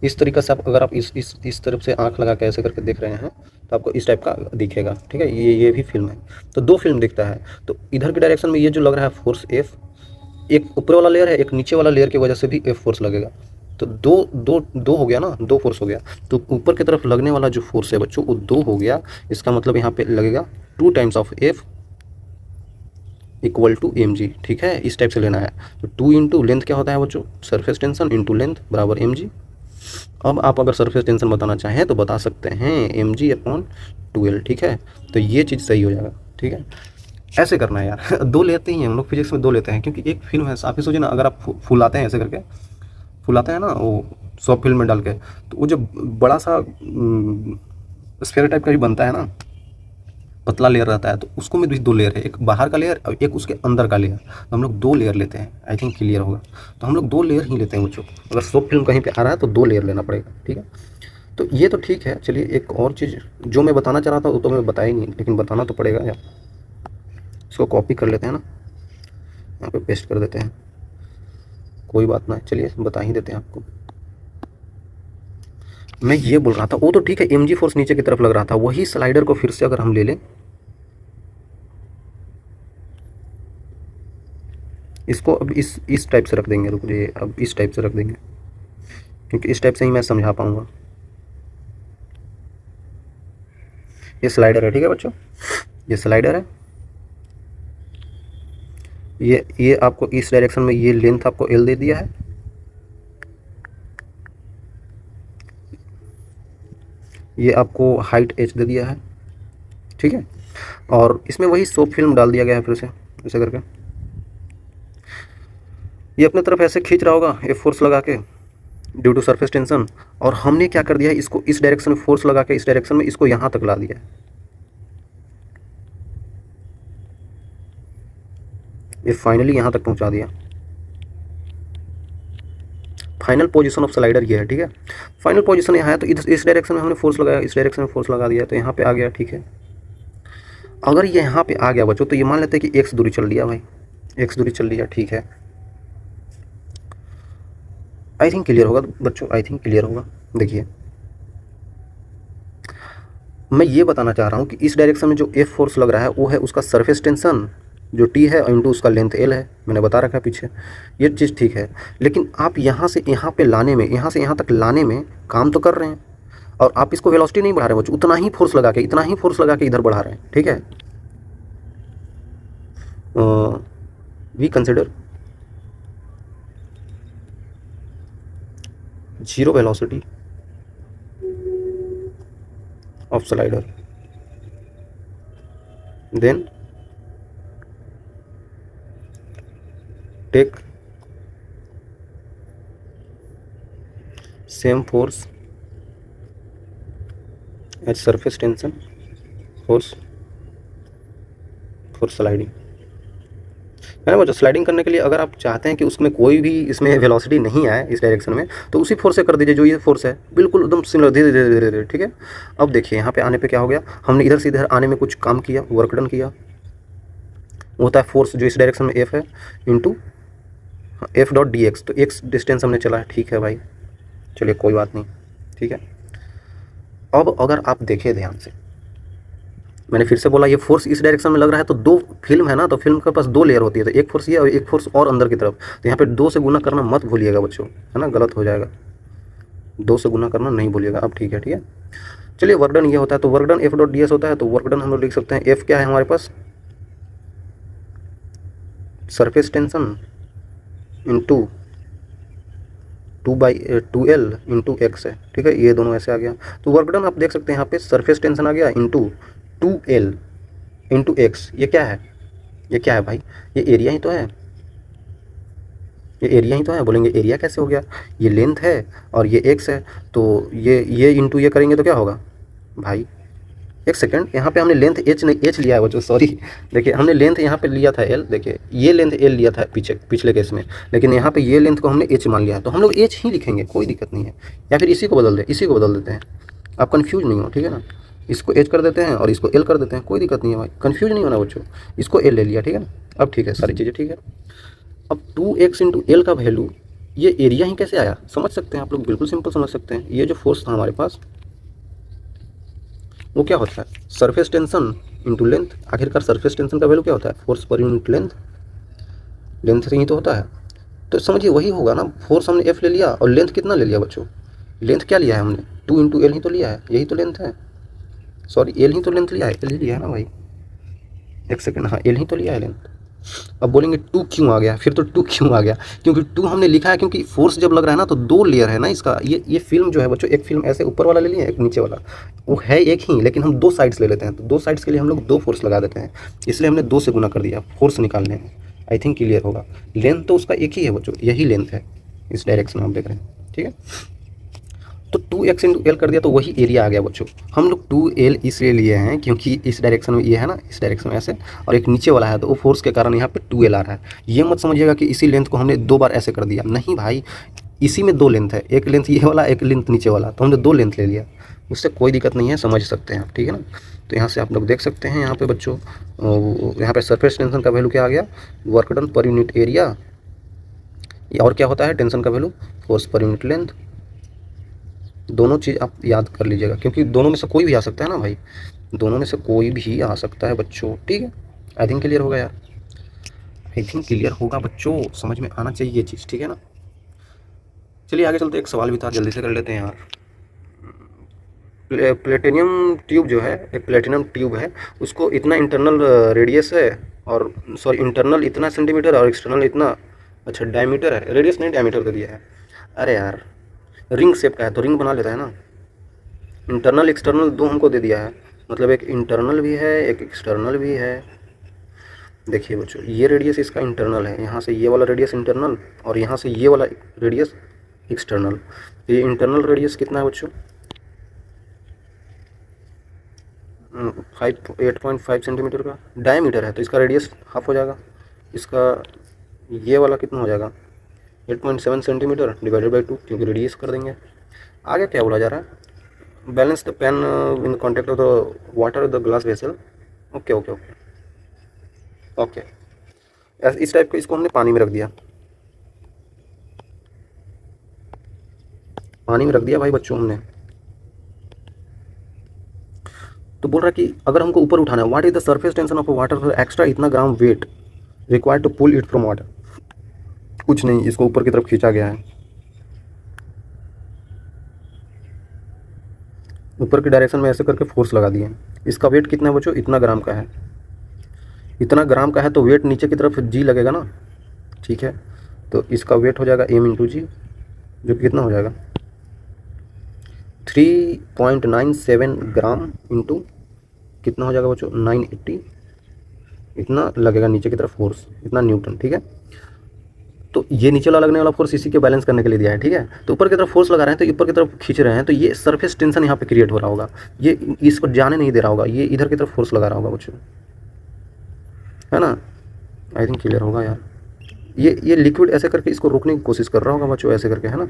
इस तरीके से आप अगर आप इस तरफ से आंख लगा के ऐसे करके देख रहे हैं तो आपको इस टाइप का दिखेगा, ठीक है। ये भी फिल्म है, तो 2 फिल्म दिखता है। तो इधर के डायरेक्शन में ये जो लग रहा है फोर्स एफ, एक ऊपर वाला लेयर है, एक नीचे वाला लेयर की वजह से भी एफ फोर्स लगेगा, तो दो हो गया ना, 2 फोर्स हो गया। तो ऊपर की तरफ लगने वाला जो फोर्स है बच्चों वो 2 हो गया, इसका मतलब यहाँ पे लगेगा 2 times of F equal to mg, ठीक है, इस टाइप से लेना है। तो 2 इंटू लेंथ क्या होता है बच्चों, सरफेस टेंशन इंटू लेंथ बराबर mg। अब आप अगर सरफेस टेंशन बताना चाहें तो बता सकते हैं mg/12, ठीक है, तो ये चीज़ सही हो जाएगा, ठीक है। ऐसे करना है यार 2 लेते ही हैं हम लोग फिजिक्स में, 2 लेते हैं क्योंकि एक फिल्म है, आप ही सोचिए ना, अगर आप फुलाते हैं ऐसे करके, फुलाते हैं ना वो सॉफ्ट फिल्म में डाल के, तो वो जो बड़ा सा स्फीयर टाइप का भी बनता है ना, पतला लेयर रहता है, तो उसको में भी 2 लेयर है, एक बाहर का लेयर और एक उसके अंदर का लेयर, तो हम लोग 2 लेयर लेते हैं। आई थिंक क्लियर होगा, तो हम लोग 2 लेयर ही लेते हैं बच्चों। अगर सॉफ्ट फिल्म कहीं पे आ रहा है तो 2 लेयर लेना पड़ेगा, ठीक है। तो ये तो ठीक है। चलिए एक और चीज़ जो मैं बताना चाह रहा था वो तो मैं बताया ही नहीं, लेकिन बताना तो पड़ेगा यार। इसको कॉपी कर लेते हैं ना, यहाँ पे पेस्ट कर देते हैं, कोई बात ना, चलिए बता ही देते हैं आपको। मैं ये बोल रहा था, वो तो ठीक है, mg फोर्स नीचे की तरफ लग रहा था, वही स्लाइडर को फिर से अगर हम ले लें, इसको अब इस टाइप से रख देंगे, रुक जाइए, अब इस टाइप से रख देंगे क्योंकि इस टाइप से ही मैं समझा पाऊंगा। ये स्लाइडर है, ठीक है बच्चों, ये स्लाइडर है, ये आपको इस डायरेक्शन में ये लेंथ आपको l दे दिया है, ये आपको हाइट h दे दिया है, ठीक है, और इसमें वही सॉफ्ट फिल्म डाल दिया गया है फिर से ऐसे करके। ये अपने तरफ ऐसे खींच रहा होगा एफ फोर्स लगा के ड्यू टू सरफेस टेंशन, और हमने क्या कर दिया है, इसको इस डायरेक्शन में फोर्स लगा के इस डायरेक्शन में इसको यहाँ तक ला दिया है, ये फाइनली यहाँ तक पहुँचा दिया। फाइनल पोजीशन ऑफ स्लाइडर ये है, ठीक है, फाइनल पोजीशन यहाँ है, तो इस डायरेक्शन में हमने फोर्स लगाया, इस डायरेक्शन में फोर्स लगा दिया, तो यहाँ पे आ गया, ठीक है। अगर ये यहाँ पे आ गया बच्चों, तो ये मान लेते हैं कि x दूरी चल लिया भाई, x दूरी चल लिया, ठीक है। आई थिंक क्लियर होगा बच्चों, आई थिंक क्लियर होगा। देखिए मैं ये बताना चाह रहा हूँ कि इस डायरेक्शन में जो F फोर्स लग रहा है वो है उसका सरफेस टेंशन जो T है, इंटू उसका लेंथ L है, मैंने बता रखा है पीछे, ये चीज़ ठीक है। लेकिन आप यहाँ से यहाँ पे लाने में, यहाँ से यहाँ तक लाने में काम तो कर रहे हैं, और आप इसको वेलोसिटी नहीं बढ़ा रहे बच्चों, उतना ही फोर्स लगा के, इतना ही फोर्स लगा के इधर बढ़ा रहे हैं, ठीक है। We consider zero velocity of slider, then take same force as surface tension force for sliding, है ना बच्चों। स्लाइडिंग करने के लिए अगर आप चाहते हैं कि उसमें कोई भी इसमें वेलोसिटी नहीं आए इस डायरेक्शन में, तो उसी फोर्स से कर दीजिए जो ये फोर्स है, बिल्कुल एकदम सिमिलर, धीरे धीरे धीरे धीरे, ठीक है। अब देखिए यहाँ पे आने पे क्या हो गया, हमने इधर से इधर आने में कुछ काम किया, वर्क डन किया, वो होता है फोर्स जो इस डायरेक्शन में F है into F dot D x, तो x डिस्टेंस हमने चला है, ठीक है भाई, चलिए कोई बात नहीं, ठीक है। अब अगर आप देखिए ध्यान से, मैंने फिर से बोला ये फोर्स इस डायरेक्शन में लग रहा है, तो दो फिल्म है ना, तो फिल्म के पास दो लेयर होती है, तो एक फोर्स ये और एक फोर्स और अंदर की तरफ, तो यहाँ पे 2 से गुना करना मत भूलिएगा बच्चों, है ना, गलत हो जाएगा, 2 से गुना करना नहीं भूलिएगा। अब ठीक है, ठीक है। चलिए वर्क डन ये होता है, तो work done F dot D S होता है, तो वर्क डन हम लोग लिख सकते हैं, F क्या है हमारे पास, surface tension into 2/2L into x है, ठीक है, ये दोनों ऐसे आ गया। तो वर्क डन आप देख सकते हैं यहाँ पे सरफेस टेंशन आ गया इंटू 2L इंटू एक्स, ये क्या है, ये क्या है भाई, ये एरिया ही तो है, ये एरिया ही तो है। बोलेंगे एरिया कैसे हो गया, ये लेंथ है और ये एक्स है, तो ये इंटू ये करेंगे तो क्या होगा भाई, एक सेकंड, यहाँ पे हमने लेंथ एच लिया है बच्चों, सॉरी, देखिए हमने लेंथ यहाँ पे लिया था L, देखिए ये लेंथ L लिया था पिछले केस में, लेकिन यहाँ पे ये लेंथ को हमने H मान लिया है, तो हम लोग H ही लिखेंगे, कोई दिक्कत नहीं है, या फिर इसी को बदल दें, इसी को बदल देते हैं, आप कन्फ्यूज नहीं हो, ठीक है ना, इसको H कर देते हैं और इसको L कर देते हैं, कोई दिक्कत नहीं है भाई, कन्फ्यूज नहीं होना बच्चों, इसको L ले लिया, ठीक है ना। अब ठीक है, सारी चीज़ें ठीक है। अब 2x इंटू L का वैल्यू, ये एरिया ही कैसे आया, समझ सकते हैं आप लोग, बिल्कुल सिंपल समझ सकते हैं। ये जो फोर्स था हमारे पास वो क्या होता है, सरफेस टेंशन इंटू लेंथ, आखिरकार सरफेस टेंशन का वैल्यू क्या होता है, force per unit length, length से ही तो होता है, तो समझिए वही होगा ना, फोर्स हमने F ले लिया और लेंथ कितना ले लिया बच्चों, लेंथ क्या लिया है हमने, 2 इंटू L ही तो लिया है, यही तो लेंथ है, सॉरी L ही तो लेंथ लिया है, L ही लिया है ना भाई, एक सेकेंड, हाँ L ही तो लिया है लेंथ। अब बोलेंगे 2 क्यों आ गया, फिर तो 2 क्यों आ गया, क्योंकि 2 हमने लिखा है, क्योंकि फोर्स जब लग रहा है ना, तो 2 लेयर है ना इसका, ये फिल्म जो है बच्चों, एक फिल्म ऐसे ऊपर वाला ले लिया, एक नीचे वाला, वो है एक ही, लेकिन हम 2 साइड्स ले लेते हैं, तो 2 साइड्स के लिए हम लोग 2 फोर्स लगा देते हैं, इसलिए हमने 2 से गुना कर दिया फोर्स निकालने में। आई थिंक क्लियर होगा। लेंथ तो उसका एक ही है बच्चों, यही लेंथ है, इस डायरेक्शन में आप देख रहे हैं, ठीक है। तो 2x इंटू L कर दिया, तो वही एरिया आ गया बच्चों। हम लोग 2L इसलिए लिए हैं क्योंकि इस डायरेक्शन में ये है ना, इस डायरेक्शन में ऐसे, और एक नीचे वाला है, तो वो फोर्स के कारण यहाँ पे 2L आ रहा है। ये मत समझिएगा कि इसी लेंथ को हमने 2 बार ऐसे कर दिया, नहीं भाई, इसी में 2 लेंथ है, एक लेंथ ये वाला, एक लेंथ नीचे वाला, तो हमने 2 लेंथ ले लिया, उससे कोई दिक्कत नहीं है, समझ सकते हैं आप, ठीक है ना। तो यहाँ से आप लोग देख सकते हैं यहाँ पे बच्चों, यहाँ पे सरफेस टेंशन का वैल्यू क्या आ गया, work done per unit area, और क्या होता है टेंशन का value, force per unit length. दोनों चीज़ आप याद कर लीजिएगा, क्योंकि दोनों में से कोई भी आ सकता है ना भाई, दोनों में से कोई भी आ सकता है बच्चों, ठीक है। आई थिंक क्लियर होगा यार, आई थिंक क्लियर होगा बच्चों, समझ में आना चाहिए ये चीज़, ठीक है ना। चलिए आगे चलते, एक सवाल भी था, जल्दी से कर लेते हैं यार। प्लेटिनियम ट्यूब जो है, एक प्लेटिनम ट्यूब है, उसको इतना इंटरनल रेडियस है, और सॉरी इंटरनल इतना सेंटीमीटर और एक्सटर्नल इतना, अच्छा डायमीटर है, रेडियस नहीं डायमीटर दे दिया है, अरे यार रिंग शेप का है तो रिंग बना लेता है ना, इंटरनल एक्सटर्नल 2 हमको दे दिया है, मतलब एक इंटरनल भी है एक एक्सटर्नल भी है। देखिए बच्चों, ये रेडियस इसका इंटरनल है, यहाँ से ये वाला रेडियस इंटरनल और यहाँ से ये वाला रेडियस एक्सटर्नल। ये इंटरनल रेडियस कितना है बच्चों, 8.5 सेंटीमीटर का डायमीटर है, तो इसका रेडियस हाफ हो जाएगा, इसका ये वाला कितना हो जाएगा 8.7 सेंटीमीटर डिवाइडेड बाई 2, क्योंकि रेडियस कर देंगे। आगे क्या बोला जा रहा है, balance the pain in contact of the water the glass vessel, okay okay okay okay. इस टाइप का इसको हमने पानी में रख दिया, पानी में रख दिया भाई बच्चों हमने। तो बोल रहा है कि अगर हमको ऊपर उठाना है, what is the surface tension of water extra इतना gram weight required to pull it from water. कुछ नहीं, इसको ऊपर की तरफ खींचा गया है, ऊपर की डायरेक्शन में ऐसे करके फोर्स लगा दिए। इसका वेट कितना है बच्चों, इतना ग्राम का है, इतना ग्राम का है तो वेट नीचे की तरफ जी लगेगा ना, ठीक है। तो इसका वेट हो जाएगा m इंटू जी, जो कि कितना हो जाएगा 3.97 ग्राम इंटू कितना हो जाएगा बच्चों 980, इतना लगेगा नीचे की तरफ फोर्स, इतना न्यूटन, ठीक है। तो ये नीचे वाला लगने वाला फोर्स इसी के बैलेंस करने के लिए दिया है, ठीक है। तो ऊपर की तरफ फोर्स लगा रहे हैं तो ऊपर की तरफ खींच रहे हैं, तो ये सरफेस टेंशन यहाँ पे क्रिएट हो रहा होगा, ये इसको जाने नहीं दे रहा होगा, ये इधर की तरफ फोर्स लगा रहा होगा बच्चों, है ना। आई थिंक क्लियर होगा यार। ये लिक्विड ऐसे करके इसको रोकने की कोशिश कर रहा होगा बच्चों, ऐसे करके, है ना।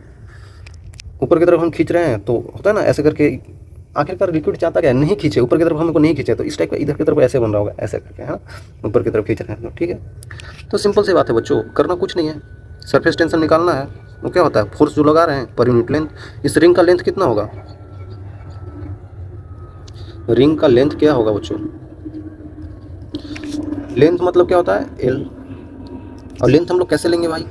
ऊपर की तरफ हम खींच रहे हैं तो होता है ना ऐसे करके, आखिरकार लिक्विड चाहता क्या, नहीं खींचे ऊपर की तरफ, हमको नहीं खींचे, तो इस टाइप का इधर की तरफ ऐसे बन रहा होगा, ऐसे करके, है ना, ऊपर की तरफ खींच रहे हैं तो, ठीक है। तो सिंपल सी बात है बच्चों, करना कुछ नहीं है, सरफेस टेंशन निकालना है। वो क्या होता है, फोर्स जो लगा रहे हैं पर यूनिट लेंथ। इस रिंग का लेंथ कितना होगा, रिंग का लेंथ क्या होगा बच्चों, लेंथ मतलब क्या होता है L। और लेंथ हम लोग कैसे लेंगे भाई,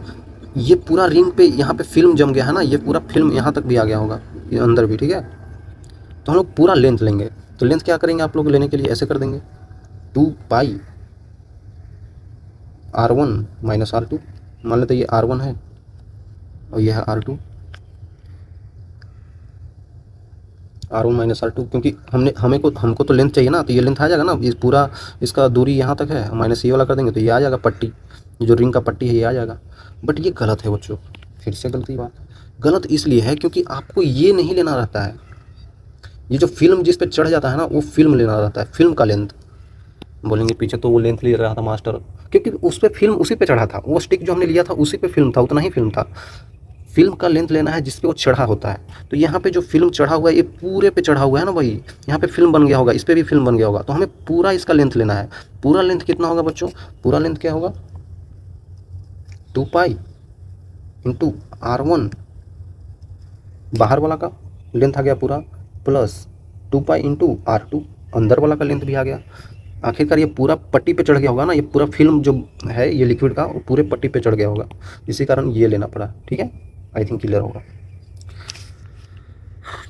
ये पूरा रिंग पे यहाँ पे फिल्म जम गया है ना, ये पूरा फिल्म यहाँ तक भी आ गया होगा, ये अंदर भी, ठीक है। तो हम लोग पूरा लेंथ लेंगे, तो लेंथ क्या करेंगे आप लोग लेने के लिए, ऐसे कर देंगे 2 पाई R1 माइनस R2, मान लेते ये R1 है और ये है R2, R1 माइनस R2, क्योंकि हमको तो लेंथ चाहिए ना, तो ये लेंथ आ जाएगा ना, ये पूरा इसका दूरी यहाँ तक है, माइनस ये वाला कर देंगे तो ये आ जाएगा पट्टी, जो रिंग का पट्टी है ये आ जाएगा। बट ये गलत है बच्चों, फिर से गलती बात, गलत इसलिए है क्योंकि आपको ये नहीं लेना रहता है, ये जो फिल्म जिस पे चढ़ जाता है ना, वो फिल्म लेना रहता है, फिल्म का लेंथ। बोलेंगे पीछे तो वो लेंथ ले रहा था मास्टर, क्योंकि उस पर फिल्म उसी पे चढ़ा था, वो स्टिक जो हमने लिया था उसी पे फिल्म था, उतना ही फिल्म था। फिल्म का लेंथ लेना है जिस पे वो चढ़ा होता है। तो यहाँ पे जो फिल्म चढ़ा हुआ है ये पूरे पे चढ़ा हुआ है ना भाई, यहाँ पे फिल्म बन गया होगा, इस पे भी फिल्म बन गया होगा, तो हमें पूरा इसका लेंथ लेना है। पूरा लेंथ कितना होगा बच्चों, पूरा लेंथ क्या होगा 2 पाई इंटू R1, बाहर वाला का लेंथ आ गया पूरा, प्लस 2 पाई इंटू R2, अंदर वाला का लेंथ भी आ गया। आखिरकार ये पूरा पट्टी पे चढ़ गया होगा ना, ये पूरा फिल्म जो है ये लिक्विड का, वो पूरे पट्टी पे चढ़ गया होगा, इसी कारण ये लेना पड़ा, ठीक है। आई थिंक क्लियर होगा,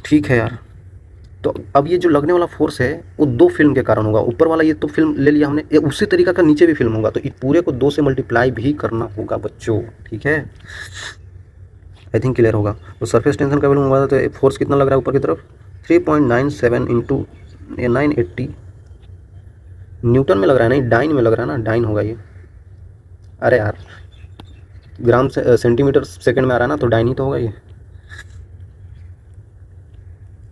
ठीक है यार। तो अब ये जो लगने वाला फोर्स है वो 2 फिल्म के कारण होगा, ऊपर वाला ये तो फिल्म ले लिया हमने, ये उसी तरीका का नीचे भी फिल्म होगा, तो इस पूरे को 2 से मल्टीप्लाई भी करना होगा बच्चों, ठीक है। आई थिंक क्लियर होगा। तो सरफेस टेंशन का वैल्यू हुआ तो फोर्स कितना लग रहा है ऊपर की तरफ 3.97 इंटू 980 न्यूटन में लग रहा है, नहीं डाइन में लग रहा है ना, डाइन होगा ये। अरे यार ग्राम से सेंटीमीटर सेकंड में आ रहा है ना, तो डाइन ही तो होगा ये।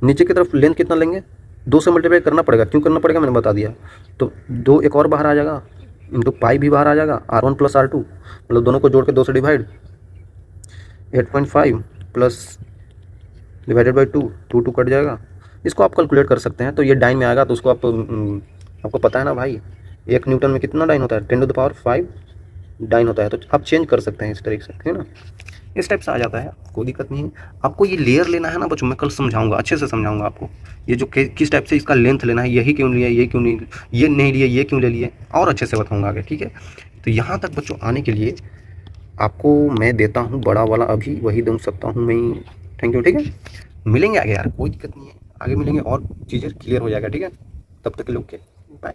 नीचे की तरफ लेंथ कितना लेंगे, 2 से मल्टीप्लाई करना पड़ेगा, क्यों करना पड़ेगा मैंने बता दिया। तो 2 एक और बाहर आ जाएगा, इंटू पाई भी बाहर आ जाएगा, R1 प्लस R2, मतलब दोनों को जोड़ के 2 से divide, 8.5 plus divided by 2, 2 cut जाएगा। इसको आप कैलकुलेट कर सकते हैं, तो ये डाइन में आएगा, तो उसको आपको पता है ना भाई 1 न्यूटन में कितना डाइन होता है, 10⁵ डाइन होता है। तो आप चेंज कर सकते हैं इस तरीके से, है ना, इस टाइप से आ जाता है, कोई दिक्कत नहीं है। आपको ये लेयर लेना है ना बच्चों, मैं कल समझाऊंगा, अच्छे से समझाऊंगा आपको, ये जो किस टाइप से इसका लेंथ लेना है, यही क्यों लिया, ये क्यों नहीं, ये नहीं लिए, ये क्यों ले लिए, और अच्छे से बताऊंगा आगे, ठीक है। तो यहाँ तक बच्चों आने के लिए आपको मैं देता हूँ बड़ा वाला, अभी वही दे सकता हूँ मैं। थैंक यू, ठीक है, मिलेंगे आगे यार, कोई दिक्कत नहीं है, आगे मिलेंगे और चीज़ें क्लियर हो जाएगा, ठीक है। तब तक के लोग के बाय।